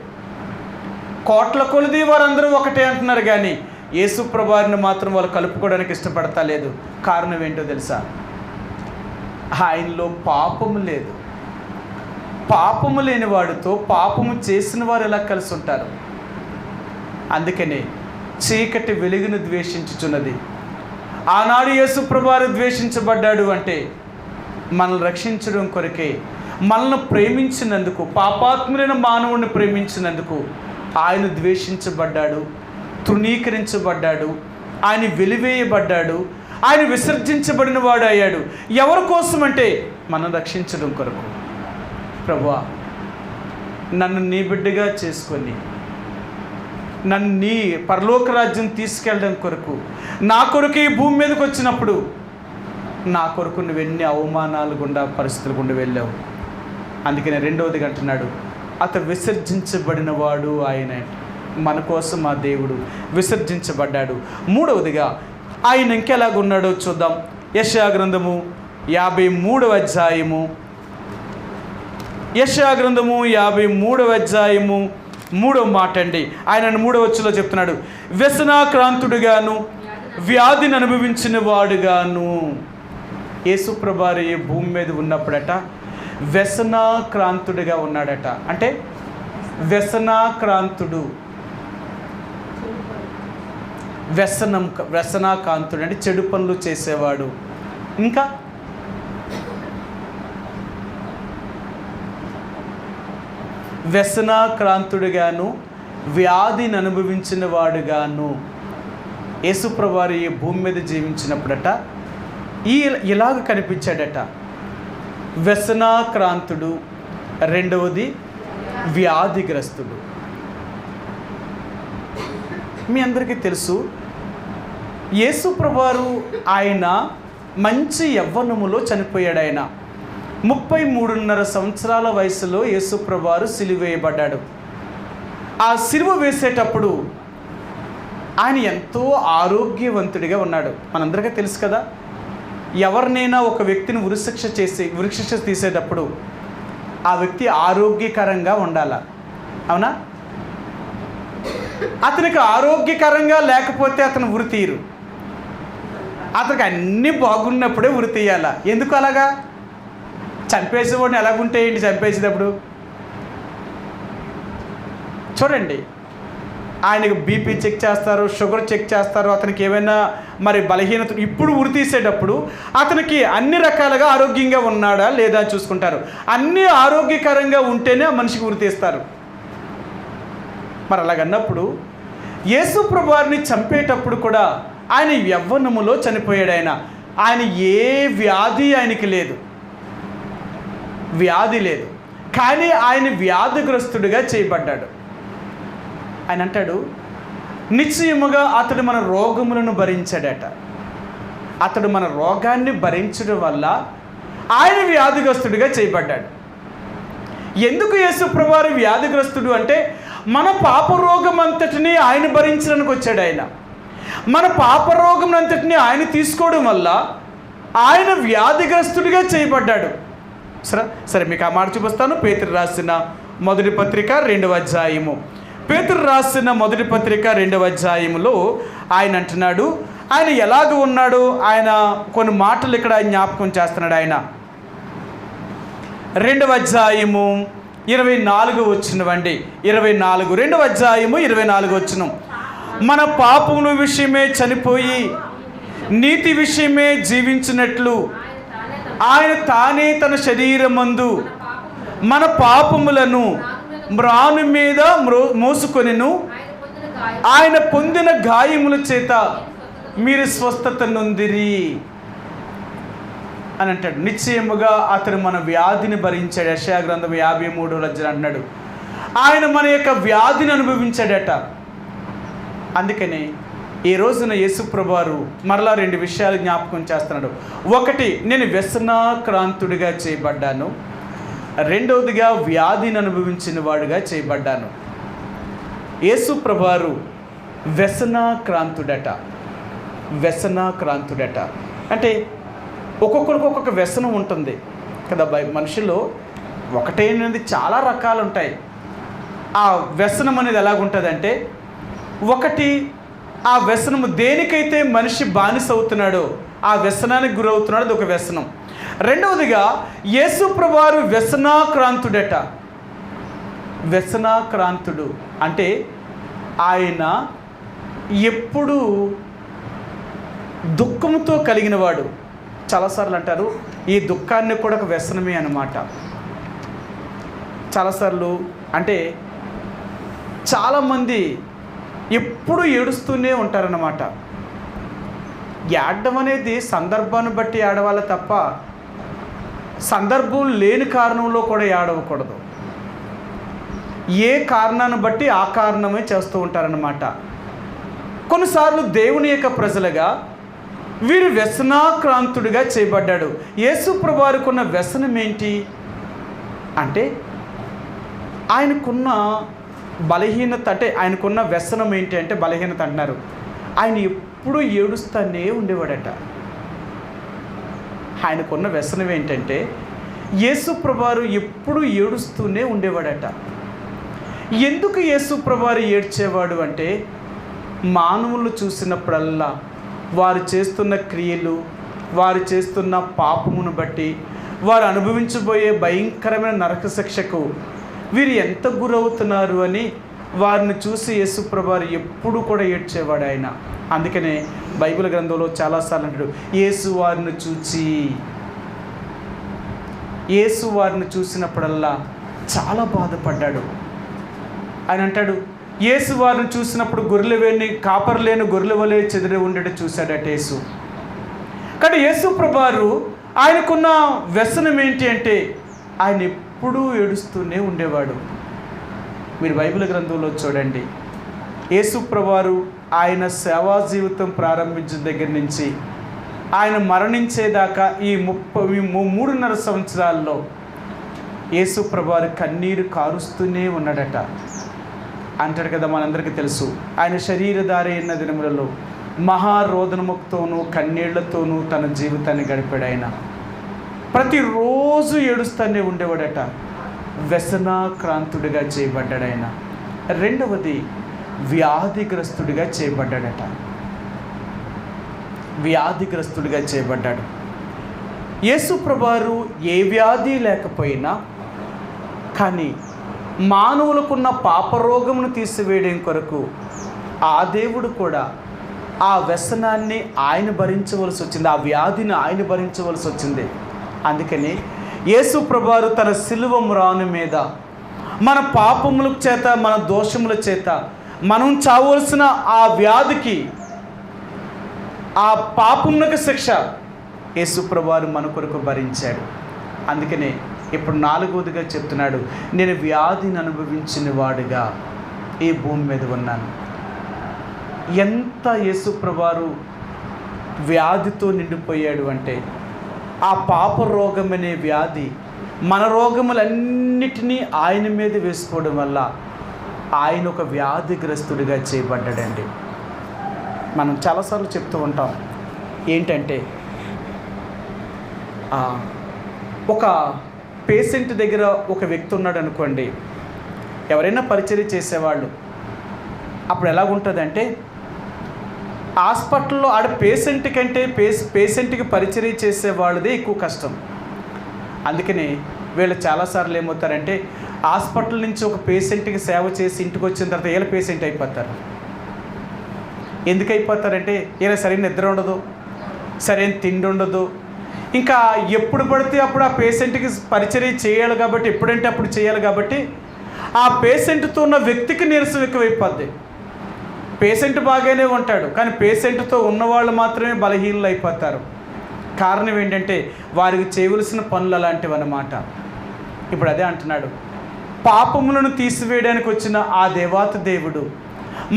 కోట్ల కొలది వారందరూ ఒకటే అంటున్నారు, కానీ యేసుప్రభువుని మాత్రం వాళ్ళు కలుపుకోవడానికి ఇష్టపడతా లేదు. కారణం ఏంటో తెలుసా? ఆయనలో పాపము లేదు. పాపము లేని వాడితో పాపము చేసిన వారు ఎలా కలిసి ఉంటారు? అందుకనే చీకటి వెలుగును ద్వేషించుచున్నది. ఆనాడు యేసుప్రభువు ద్వేషించబడ్డాడు అంటే మనల్ని రక్షించడం కొరకే, మనల్ని ప్రేమించినందుకు, పాపాత్ములైన మానవుడిని ప్రేమించినందుకు ఆయన ద్వేషించబడ్డాడు, తృణీకరించబడ్డాడు, ఆయన వెలివేయబడ్డాడు, ఆయన విసర్జించబడిన వాడు అయ్యాడు. ఎవరి కోసం అంటే మనం రక్షించడం కొరకు. ప్రభువా, నన్ను నీ బిడ్డగా చేసుకొని నన్ను నీ పరలోక రాజ్యం తీసుకెళ్ళడం కొరకు, నా కొరకు ఈ భూమి మీదకి వచ్చినప్పుడు నా కొరకు నువ్వు ఎన్ని అవమానాలు గుండా, పరిస్థితులు గుండా వెళ్ళావు. అందుకని రెండవదిగా అంటున్నాడు, అతడు విసర్జించబడిన వాడు ఆయన. మన కోసం ఆ దేవుడు విసర్జించబడ్డాడు. మూడవదిగా ఆయన ఇంకెలాగున్నాడో చూద్దాం. యెషయా గ్రంథము 53వ అధ్యాయము, యెషయా గ్రంథము 53వ అధ్యాయము 3వ మాట అండి. ఆయన 3వ వచనంలో చెప్తున్నాడు, వ్యసనాక్రాంతుడుగాను వ్యాధిని అనుభవించిన వాడుగాను. యేసుప్రభువు ఈ భూమి మీద ఉన్నప్పుడట వ్యసనాక్రాంతుడిగా ఉన్నాడట. అంటే వ్యసనాక్రాంతుడు, వ్యసనాకాంతుడు అంటే చెడు పనులు చేసేవాడు. ఇంకా వ్యసనాక్రాంతుడిగాను వ్యాధిని అనుభవించిన వాడుగాను యేసుప్రభువు ఈ భూమి మీద జీవించినప్పుడట ఇలాగ కనిపించాడట. వ్యసనాక్రాంతుడు, రెండవది వ్యాధిగ్రస్తుడు. మీ అందరికీ తెలుసు, యేసుప్రభువు ఆయన మంచి యవ్వనములో చనిపోయాడు. ఆయన 33.5 సంవత్సరాల వయసులో యేసుప్రభువు సిలువేయబడ్డాడు. ఆ సిలువ వేసేటప్పుడు ఆయన ఎంతో ఆరోగ్యవంతుడిగా ఉన్నాడు. మనందరికీ తెలుసు కదా, ఎవరినైనా ఒక వ్యక్తిని ఉరిశిక్ష తీసేటప్పుడు ఆ వ్యక్తి ఆరోగ్యకరంగా ఉండాలి. అవునా? అతనికి ఆరోగ్యకరంగా లేకపోతే అతను ఉరి తీయరు. అతనికి అన్నీ బాగున్నప్పుడే ఉరి తీయాలా. ఎందుకు అలాగా? చంపేసేవాడిని ఎలాగుంటే ఏంటి చంపేసేటప్పుడు? చూడండి, ఆయనకు బీపీ చెక్ చేస్తారు, షుగర్ చెక్ చేస్తారు, అతనికి ఏమైనా మరి బలహీనత. ఇప్పుడు ఉరి తీసేటప్పుడు అతనికి అన్ని రకాలుగా ఆరోగ్యంగా ఉన్నాడా లేదా చూసుకుంటారు. అన్నీ ఆరోగ్యకరంగా ఉంటేనే ఆ మనిషికి ఉరి తీస్తారు. మరి అలాగన్నప్పుడు యేసు ప్రభువారిని చంపేటప్పుడు కూడా ఆయన యవ్వనములో చనిపోయాడు. ఆయన ఏ వ్యాధి ఆయనకి లేదు, వ్యాధి లేదు, కానీ ఆయన వ్యాధిగ్రస్తుడిగా చేయబడ్డాడు. ఆయన అంటాడు, నిశ్చయముగా అతడు మన రోగములను భరించాడట. అతడు మన రోగాన్ని భరించడం వల్ల ఆయన వ్యాధిగ్రస్తుడిగా చేయబడ్డాడు. ఎందుకు యేసు ప్రభువారు వ్యాధిగ్రస్తుడు అంటే, మన పాపరోగం అంతటిని ఆయన భరించడానికి వచ్చాడు. మన పాపరోగం అంతటిని ఆయన తీసుకోవడం వల్ల ఆయన వ్యాధిగ్రస్తుడిగా చేయబడ్డాడు. సరే మీకు ఆ మాట చూపిస్తాను. పేతురు రాసిన మొదటి పత్రిక 2వ అధ్యాయము. పేతురు రాసిన మొదటి పత్రిక 2వ అధ్యాయములో ఆయన అంటున్నాడు, ఆయన ఎలాగ ఉన్నాడు, ఆయన కొన్ని మాటలు ఇక్కడ జ్ఞాపకం చేస్తున్నాడు. ఆయన 2వ అధ్యాయము 24 వచ్చినవండి. 24 2వ అధ్యాయము 24 వచ్చిన, మన పాపముల విషయమే చనిపోయి నీతి విషయమే జీవించినట్లు ఆయన తానే తన శరీరమందు మన పాపములను మ్రాను మీద మోసుకొనెను. ఆయన పొందిన గాయముల చేత మీరు స్వస్థత నొందిరి అని అంటాడు. నిశ్చయముగా అతను మన వ్యాధిని భరించాడు. యెషయా గ్రంథం 53వ అధ్యాయం అంటున్నాడు, ఆయన మన యొక్క వ్యాధిని అనుభవించాడట. అందుకని ఈ రోజున యేసు ప్రభువారు మరలా 2 విషయాలు జ్ఞాపకం చేస్తున్నాడు. ఒకటి, నేను వ్యసనాక్రాంతుడిగా చేయబడ్డాను. రెండవదిగా వ్యాధిని అనుభవించిన వాడుగా చేయబడ్డాను. యేసు ప్రభువారు వ్యసనాక్రాంతుడట. వ్యసనాక్రాంతుడట అంటే ఒక్కొక్కరికి ఒక్కొక్క వ్యసనం ఉంటుంది కదా. మనుషుల్లో ఒకటేనది చాలా రకాలు ఉంటాయి. ఆ వ్యసనం అనేది ఎలాగుంటుందంటే, ఒకటి, ఆ వ్యసనము దేనికైతే మనిషి బానిస అవుతున్నాడో ఆ వ్యసనానికి గురవుతున్నాడు, అది ఒక వ్యసనం. రెండవదిగా యేసు ప్రభువారు వ్యసనాక్రాంతుడట. వ్యసనాక్రాంతుడు అంటే ఆయన ఎప్పుడూ దుఃఖంతో కలిగినవాడు. చాలాసార్లు అంటారు ఈ దుఃఖాన్ని కూడా ఒక వ్యసనమే అన్నమాట. చాలాసార్లు అంటే చాలామంది ఎప్పుడు ఏడుస్తూనే ఉంటారన్నమాట. ఏడడం అనేది సందర్భాన్ని బట్టి ఏడవాలి తప్ప సందర్భం లేని కారణంలో కూడా ఏడవకూడదు. ఏ కారణాన్ని బట్టి ఆ కారణమే చేస్తూ ఉంటారన్నమాట. కొన్నిసార్లు దేవుని యొక్క ప్రజలుగా వీరు వ్యసనాక్రాంతుడిగా చేయబడ్డాడు. యేసు ప్రభువారికి ఉన్న వ్యసనం ఏంటి అంటే, ఆయనకున్న బలహీనత. అంటే ఆయనకున్న వ్యసనం ఏంటి అంటే బలహీనత అంటున్నారు. ఆయన ఎప్పుడూ ఏడుస్తూనే ఉండేవాడట. ఆయనకున్న వ్యసనం ఏంటంటే యేసు ప్రభువారు ఎప్పుడూ ఏడుస్తూనే ఉండేవాడట. ఎందుకు యేసు ప్రభువారు ఏడ్చేవాడు అంటే, మానవులు చూసినప్పుడల్లా వారు చేస్తున్న క్రియలు, వారు చేస్తున్న పాపమును బట్టి, వారు అనుభవించబోయే భయంకరమైన నరక శిక్షకు వీరు ఎంత గురవుతున్నారు అని వారిని చూసి యేసు ప్రభువారు ఎప్పుడు కూడా ఏడ్చేవాడు ఆయన. అందుకనే బైబిల్ గ్రంథంలో చాలాసార్లు అంటాడు, యేసు వారిని చూసినప్పుడల్లా చాలా బాధపడ్డాడు. ఆయన అంటాడు, యేసు వారిని చూసినప్పుడు కాపరు లేని గొర్రెల వలె చెదిరి ఉండేట్టు చూశాడట యేసు. కానీ యేసు ప్రభువారు ఆయనకున్న వ్యసనం ఏంటి అంటే ఆయన ఎప్పుడూ ఏడుస్తూనే ఉండేవాడు. మీరు బైబిల్ గ్రంథంలో చూడండి, యేసు ప్రభువారు ఆయన సేవా జీవితం ప్రారంభించిన దగ్గర నుంచి ఆయన మరణించేదాకా ఈ 3.5 సంవత్సరాల్లో యేసు ప్రభువారు కన్నీరు కారుస్తూనే ఉన్నాడట. అంటాడు కదా, మనందరికీ తెలుసు, ఆయన శరీరధారి అయిన దినములలో మహారోదనముతోనూ కన్నీళ్లతోనూ తన జీవితాన్ని గడిపాడు. ఆయన ప్రతిరోజు ఏడుస్తూనే ఉండేవాడట. వ్యసనాక్రాంతుడిగా చేయబడ్డాడు ఆయన. రెండవది వ్యాధిగ్రస్తుడిగా చేయబడ్డాడట. వ్యాధిగ్రస్తుడిగా చేయబడ్డాడు. యేసు ప్రభువారు ఏ వ్యాధి లేకపోయినా కానీ మానవులకున్న పాపరోగమును తీసివేయడం కొరకు ఆ దేవుడు కూడా ఆ వ్యసనాన్ని ఆయన భరించవలసి వచ్చింది, ఆ వ్యాధిని ఆయన భరించవలసి వచ్చింది. అందుకని యేసు ప్రభువారు తన సిలువ మ్రాను మీద మన పాపముల చేత, మన దోషముల చేత మనం చావలసిన ఆ వ్యాధికి, ఆ పాపమునకు శిక్ష యేసు ప్రభువారు మన కొరకు భరించాడు. అందుకనే ఇప్పుడు 4వదిగా చెప్తున్నాడు, నేను వ్యాధిని అనుభవించిన వాడుగా ఈ భూమి మీద ఉన్నాను. ఎంత యేసు ప్రభువారు వ్యాధితో నిండిపోయాడు అంటే, ఆ పాప రోగం అనే వ్యాధి మన రోగములన్నిటినీ ఆయన మీద వేసుకోవడం వల్ల ఆయన ఒక వ్యాధిగ్రస్తుడిగా చేయబడ్డాడండి. మనం చాలాసార్లు చెప్తూ ఉంటాం ఏంటంటే, ఒక పేషెంట్ దగ్గర ఒక వ్యక్తి ఉన్నాడు అనుకోండి, ఎవరైనా పరిచర్య చేసేవాళ్ళు అప్పుడు ఎలాగుంటుందంటే, హాస్పిటల్లో ఆడ పేషెంట్ కంటే పేషెంట్కి పరిచర్య చేసే వాళ్ళదే ఎక్కువ కష్టం. అందుకని వీళ్ళు చాలాసార్లు ఏమవుతారంటే, హాస్పిటల్ నుంచి ఒక పేషెంట్కి సేవ చేసి ఇంటికి వచ్చిన తర్వాత వీళ్ళ పేషెంట్ అయిపోతారు. ఎందుకు అయిపోతారంటే, వీళ్ళ సరైన నిద్ర ఉండదు, సరైన తిండి ఉండదు, ఇంకా ఎప్పుడు పడితే అప్పుడు ఆ పేషెంట్కి పరిచర్య చేయాలి కాబట్టి, ఎప్పుడంటే అప్పుడు చేయాలి కాబట్టి ఆ పేషెంట్తో ఉన్న వ్యక్తికి నీరసం ఎక్కువైపోద్ది. పేషెంట్ బాగానే ఉంటాడు కానీ పేషెంట్తో ఉన్నవాళ్ళు మాత్రమే బలహీనలు అయిపోతారు. కారణం ఏంటంటే వారికి చేయవలసిన పనులు అలాంటివి అన్నమాట. ఇప్పుడు అదే అంటున్నాడు, పాపములను తీసివేయడానికి వచ్చిన ఆ దేవాతి దేవుడు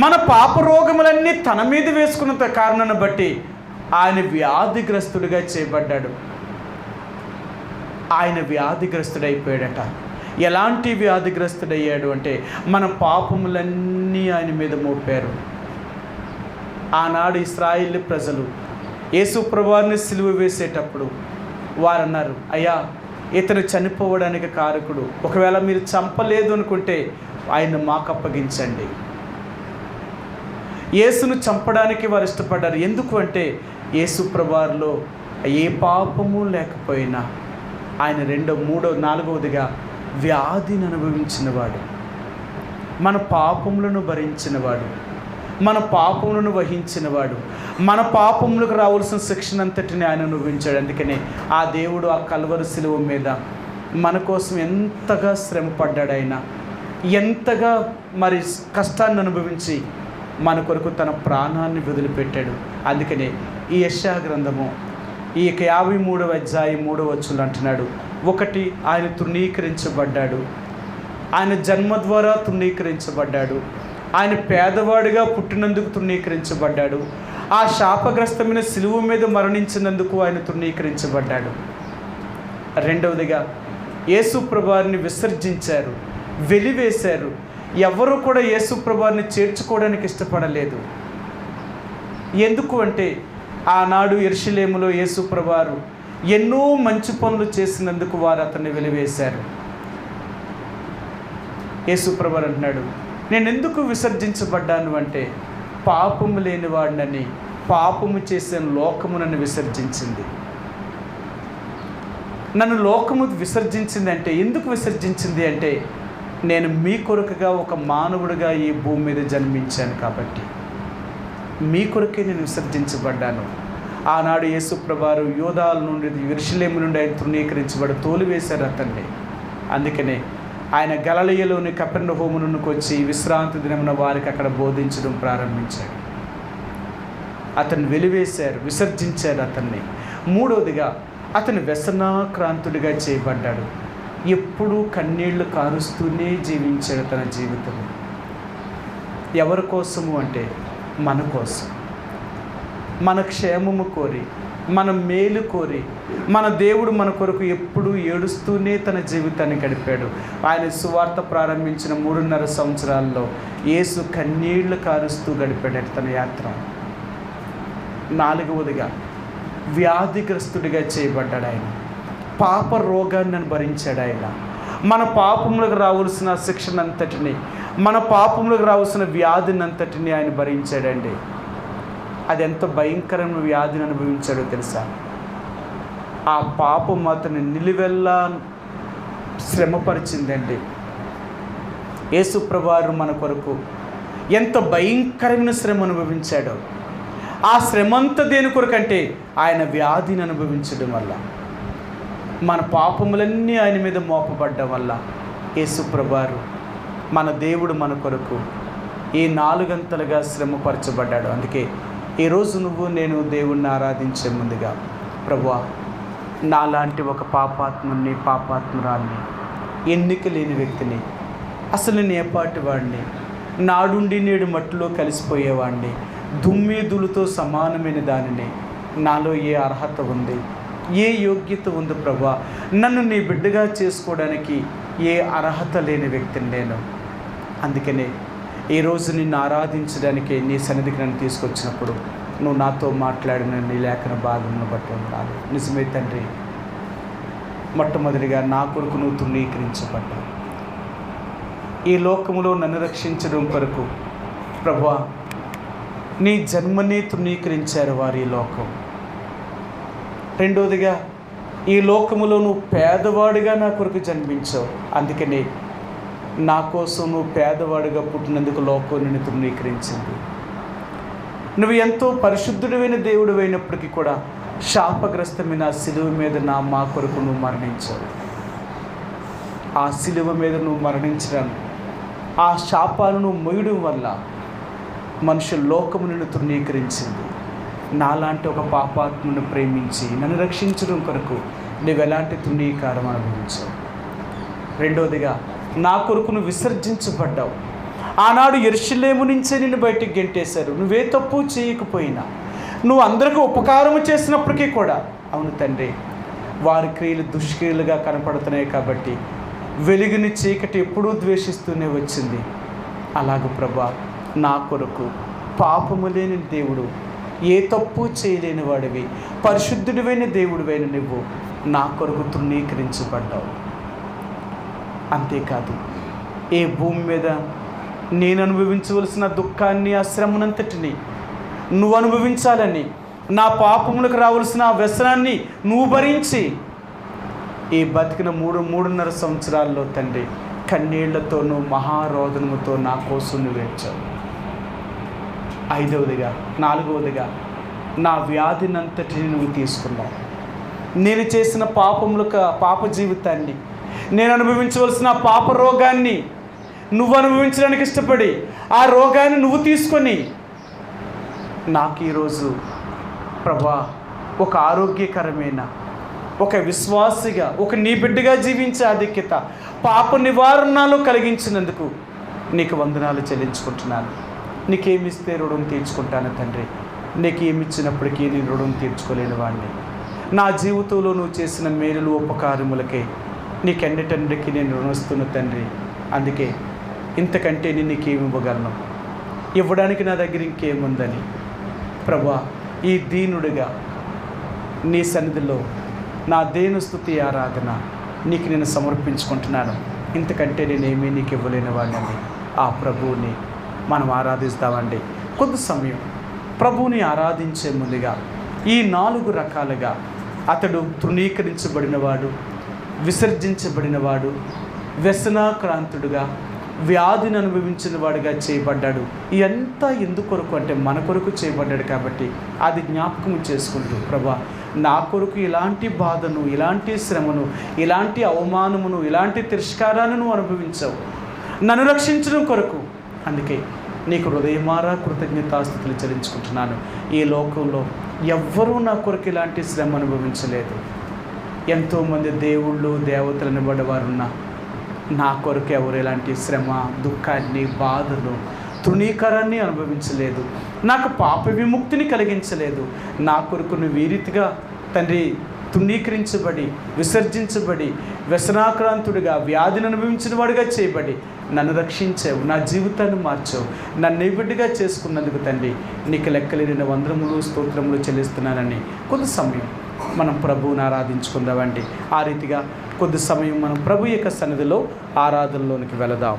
మన పాప రోగములన్నీ తన మీద వేసుకున్న కారణాన్ని బట్టి ఆయన వ్యాధిగ్రస్తుడిగా చేయబడ్డాడు. ఆయన వ్యాధిగ్రస్తుడైపోయాడట. ఎలాంటి వ్యాధిగ్రస్తుడయ్యాడు అంటే, మన పాపములన్నీ ఆయన మీద మోపారు. ఆనాడు ఇశ్రాయేలు ప్రజలు యేసు ప్రభువారిని సిలువ వేసేటప్పుడు వారు అన్నారు, అయ్యా ఇతను చనిపోవడానికి కారకుడు, ఒకవేళ మీరు చంపలేదు అనుకుంటే ఆయన మాకు అప్పగించండి. యేసును చంపడానికి వారు ఇష్టపడ్డారు. ఎందుకు అంటే యేసు ప్రభువారిలో ఏ పాపము లేకపోయినా ఆయన 2, 3, 4వదిగా వ్యాధిని అనుభవించినవాడు, మన పాపములను భరించినవాడు, మన పాపములను వహించినవాడు, మన పాపములకు రావాల్సిన శిక్షణ అంతటిని ఆయన అనుభవించాడు. అందుకనే ఆ దేవుడు ఆ కల్వరి శిలువ మీద మన కోసం ఎంతగా శ్రమ పడ్డాడు, ఆయన ఎంతగా మరి కష్టాన్ని అనుభవించి మన కొరకు తన ప్రాణాన్ని వదిలిపెట్టాడు. అందుకనే ఈ యెషయా గ్రంథము ఈ 53వ అధ్యాయం 3వ వచనంలో అంటున్నాడు, 1 ఆయన తృణీకరించబడ్డాడు, ఆయన జన్మ ద్వారా తృణీకరించబడ్డాడు, ఆయన పేదవాడిగా పుట్టినందుకు తృణీకరించబడ్డాడు, ఆ శాపగ్రస్తమైన సిలువ మీద మరణించినందుకు ఆయన తృణీకరించబడ్డాడు. 2వదిగా యేసు ప్రభువారిని విసర్జించారు, వెలివేశారు. ఎవరు కూడా యేసు ప్రభువారిని చేర్చుకోవడానికి ఇష్టపడలేదు. ఎందుకు అంటే ఆనాడు యెరూషలేములో యేసు ప్రభువారు ఎన్నో మంచి పనులు చేసినందుకు వారు అతన్ని వెలివేశారు. యేసు ప్రభువారు అంటున్నాడు, నేను ఎందుకు విసర్జించబడ్డాను అంటే, పాపము లేని వాడినని, పాపము చేసిన లోకము నన్ను విసర్జించింది. నన్ను లోకము విసర్జించింది అంటే, ఎందుకు విసర్జించింది అంటే, నేను మీ కొరకుగా ఒక మానవుడిగా ఈ భూమి మీద జన్మించాను కాబట్టి మీ కొరకే నేను విసర్జించబడ్డాను. ఆనాడు యేసు ప్రభువారు యూదాల నుండి, యెరూషలేము నుండి ఆయన తృణీకరించబడి తోలివేశారు అతన్ని. అందుకనే ఆయన గలిలయలోని కపెర్నహూమునకు వచ్చి విశ్రాంతి దినమున వారికి అక్కడ బోధించడం ప్రారంభించాడు. అతన్ని వెలివేశారు, విసర్జించారు అతన్ని. 3వదిగా అతను వ్యసనాక్రాంతుడిగా చేయబడ్డాడు. ఎప్పుడూ కన్నీళ్లు కారుస్తూనే జీవించాడు తన జీవితం. ఎవరి కోసము అంటే మన కోసం, మన క్షేమము కోరి, మన మేలు కోరి, మన దేవుడు మన కొరకు ఎప్పుడూ ఏడుస్తూనే తన జీవితాన్ని గడిపాడు. ఆయన సువార్త ప్రారంభించిన 3.5 సంవత్సరాల్లో యేసు కన్నీళ్లు కారుస్తూ గడిపాడు తన యాత్ర. 4వదిగా వ్యాధిగ్రస్తుడిగా చేయబడ్డాడు ఆయన. పాప రోగాన్ని భరించాడు ఆయన. మన పాపములకు రావాల్సిన శిక్షనంతటిని, మన పాపములకు రావాల్సిన వ్యాధినంతటిని ఆయన భరించాడండి. అది ఎంత భయంకరమైన వ్యాధిని అనుభవించాడో తెలుసా? ఆ పాపం అతన్ని నిలువెల్లా శ్రమపరిచిందండి. యేసు ప్రభువారు మన కొరకు ఎంత భయంకరమైన శ్రమ అనుభవించాడో. ఆ శ్రమంతా దేని కొరకంటే ఆయన వ్యాధిని అనుభవించడం వల్ల, మన పాపములన్నీ ఆయన మీద మోపబడ్డం వల్ల యేసు ప్రభువారు మన దేవుడు మన కొరకు ఈ 4 గంటలుగా శ్రమపరచబడ్డాడు. అందుకే ఈరోజు నువ్వు నేను దేవుణ్ణి ఆరాధించే ముందుగా, ప్రభువా నాలాంటి ఒక పాపాత్ముని పాపాత్మురాల్ని, ఎన్నిక లేని వ్యక్తిని, అసలు నేను ఏపాటి వాడిని, నాడుండి నేడు మట్టిలో కలిసిపోయేవాడిని, దుమ్మెదులతో సమానమైన దానిని, నాలో ఏ అర్హత ఉంది, ఏ యోగ్యత ఉంది ప్రభువా, నన్ను నీ బిడ్డగా చేసుకోవడానికి ఏ అర్హత లేని వ్యక్తిని నేను. అందుకనే ఈరోజు నిన్ను ఆరాధించడానికి నీ సన్నిధికి నన్ను తీసుకొచ్చినప్పుడు నువ్వు నాతో మాట్లాడిన నీ లేఖన భాగంను బట్టి ఉండాలి. నిజమే తండ్రి, మొట్టమొదటిగా నా కొరకు నువ్వు తృణీకరించబడ్డావు. ఈ లోకములో నన్ను రక్షించడం కొరకు ప్రభువా నీ జన్మనే తృణీకరించారు వారు ఈ లోకం. రెండోదిగా ఈ లోకములో నువ్వు పేదవాడిగా నా కొరకు జన్మించావు. అందుకని నా కోసం నువ్వు పేదవాడిగా పుట్టినందుకు లోకం నిన్ను తృణీకరించింది. నువ్వు ఎంతో పరిశుద్ధుడైన దేవుడు అయినప్పటికీ కూడా శాపగ్రస్తమైన సిలువ మీద మా కొరకు నువ్వు మరణించావు. ఆ సిలువ మీద నువ్వు మరణించడం, ఆ శాపాలను మొయ్యడం వల్ల మనుషుల లోకము నిన్ను తృణీకరించింది. నాలాంటి ఒక పాపాత్మను ప్రేమించి నన్ను రక్షించడం కొరకు నువ్వు ఎలాంటి తృణీకారం అనుభవించావు. రెండోదిగా నా కొరకు నువ్వు విసర్జించబడ్డావు. ఆనాడు యెరూషలేము నుంచే నిన్ను బయటికి గెంటేశారు. నువ్వే తప్పు చేయకపోయినా, నువ్వు అందరికీ ఉపకారము చేసినప్పటికీ కూడా, అవును తండ్రి, వారి క్రియలు దుష్క్రియలుగా కనపడుతున్నాయి కాబట్టి వెలుగుని చీకటి ఎప్పుడూ ద్వేషిస్తూనే వచ్చింది. అలాగ ప్రభా నా కొరకు పాపము లేని దేవుడు, ఏ తప్పు చేయలేని వాడివి, పరిశుద్ధుడివైన దేవుడివైన నువ్వు నా కొరకు తృణీకరించబడ్డావు. అంతేకాదు, ఏ భూమి మీద నేను అనుభవించవలసిన దుఃఖాన్ని, ఆ శ్రమనంతటిని నువ్వు అనుభవించాలని, నా పాపములకు రావలసిన ఆ వ్యసనాన్ని నువ్వు భరించి ఈ బతికిన 3.5 సంవత్సరాల్లో తండ్రి కన్నీళ్లతోనూ మహారోదనముతో నా కోసం నువ్వు ఏడ్చావు. నాలుగవదిగా నా వ్యాధినంతటిని నువ్వు తీసుకున్నావు. నేను చేసిన పాప జీవితాన్ని, నేను అనుభవించవలసిన పాప రోగాన్ని నువ్వు అనుభవించడానికి ఇష్టపడి ఆ రోగాన్ని నువ్వు తీసుకొని నాకు ఈరోజు ప్రభా ఒక ఆరోగ్యకరమైన, ఒక విశ్వాసిగా, ఒక నీ బిడ్డగా జీవించే ఆధిక్యత, పాప నివారణలో కలిగించినందుకు నీకు వందనాలు చెల్లించుకుంటున్నాను. నీకేమిస్తే రుణం తీర్చుకుంటాను తండ్రి. నీకేమిచ్చినప్పటికీ నేను రుణం తీర్చుకోలేని వాడిని. నా జీవితంలో నువ్వు చేసిన మేలులు ఉపకారములకే నీకెన్నిటన్నిటికీ నేను రుణిస్తున్న తండ్రి. అందుకే ఇంతకంటే నేను నీకేమి ఇవ్వగలను, ఇవ్వడానికి నా దగ్గర ఇంకేముందని ప్రభా ఈ దీనుడిగా నీ సన్నిధిలో నా దేను స్తుతి ఆరాధన నీకు నేను సమర్పించుకుంటున్నాను. ఇంతకంటే నేనేమీ నీకు ఇవ్వలేని వాడిని. ఆ ప్రభువుని మనం ఆరాధిస్తామండి. కొద్ది సమయం ప్రభువుని ఆరాధించే ముందుగా ఈ 4 రకాలుగా అతడు తృణీకరించబడినవాడు, విసర్జించబడినవాడు, వ్యసనాక్రాంతుడుగా, వ్యాధిని అనుభవించిన వాడుగా చేయబడ్డాడు. ఇదంతా ఎందుకొరకు అంటే మన కొరకు చేయబడ్డాడు కాబట్టి అది జ్ఞాపకం చేసుకుంటూ ప్రభా నా కొరకు ఇలాంటి బాధను, ఇలాంటి శ్రమను, ఇలాంటి అవమానమును, ఇలాంటి తిరస్కారాలను అనుభవించావు నన్ను రక్షించడం కొరకు. అందుకే నీకు హృదయమారా కృతజ్ఞతాస్తుతులు చెల్లించుకుంటున్నాను. ఈ లోకంలో ఎవ్వరూ నా కొరకు ఇలాంటి శ్రమ అనుభవించలేదు. ఎంతోమంది దేవుళ్ళు, దేవతలు అనబడేవారున్నా నా కొరకు ఎవరు ఎలాంటి శ్రమ, దుఃఖాన్ని, బాధను, తృణీకారాన్ని అనుభవించలేదు. నాకు పాప విముక్తిని కలిగించలేదు. నా కొరకు నువ్వు ఈ రీతిగా తండ్రి తృణీకరించబడి, విసర్జించబడి, వ్యసనాక్రాంతుడిగా, వ్యాధిని అనుభవించిన వాడిగా చేయబడి నన్ను రక్షించావు, నా జీవితాన్ని మార్చావు, నన్ను బిడ్డగా చేసుకున్నందుకు తండ్రి నీకు లెక్కలేని వందనములు, స్తోత్రములు చెల్లిస్తున్నానని కొంత సమయం మనం ప్రభువుని ఆరాధించుకుందామండి. ఆ రీతిగా కొద్ది సమయం మనం ప్రభు యొక్క సన్నిధిలో ఆరాధనలోనికి వెళదాం.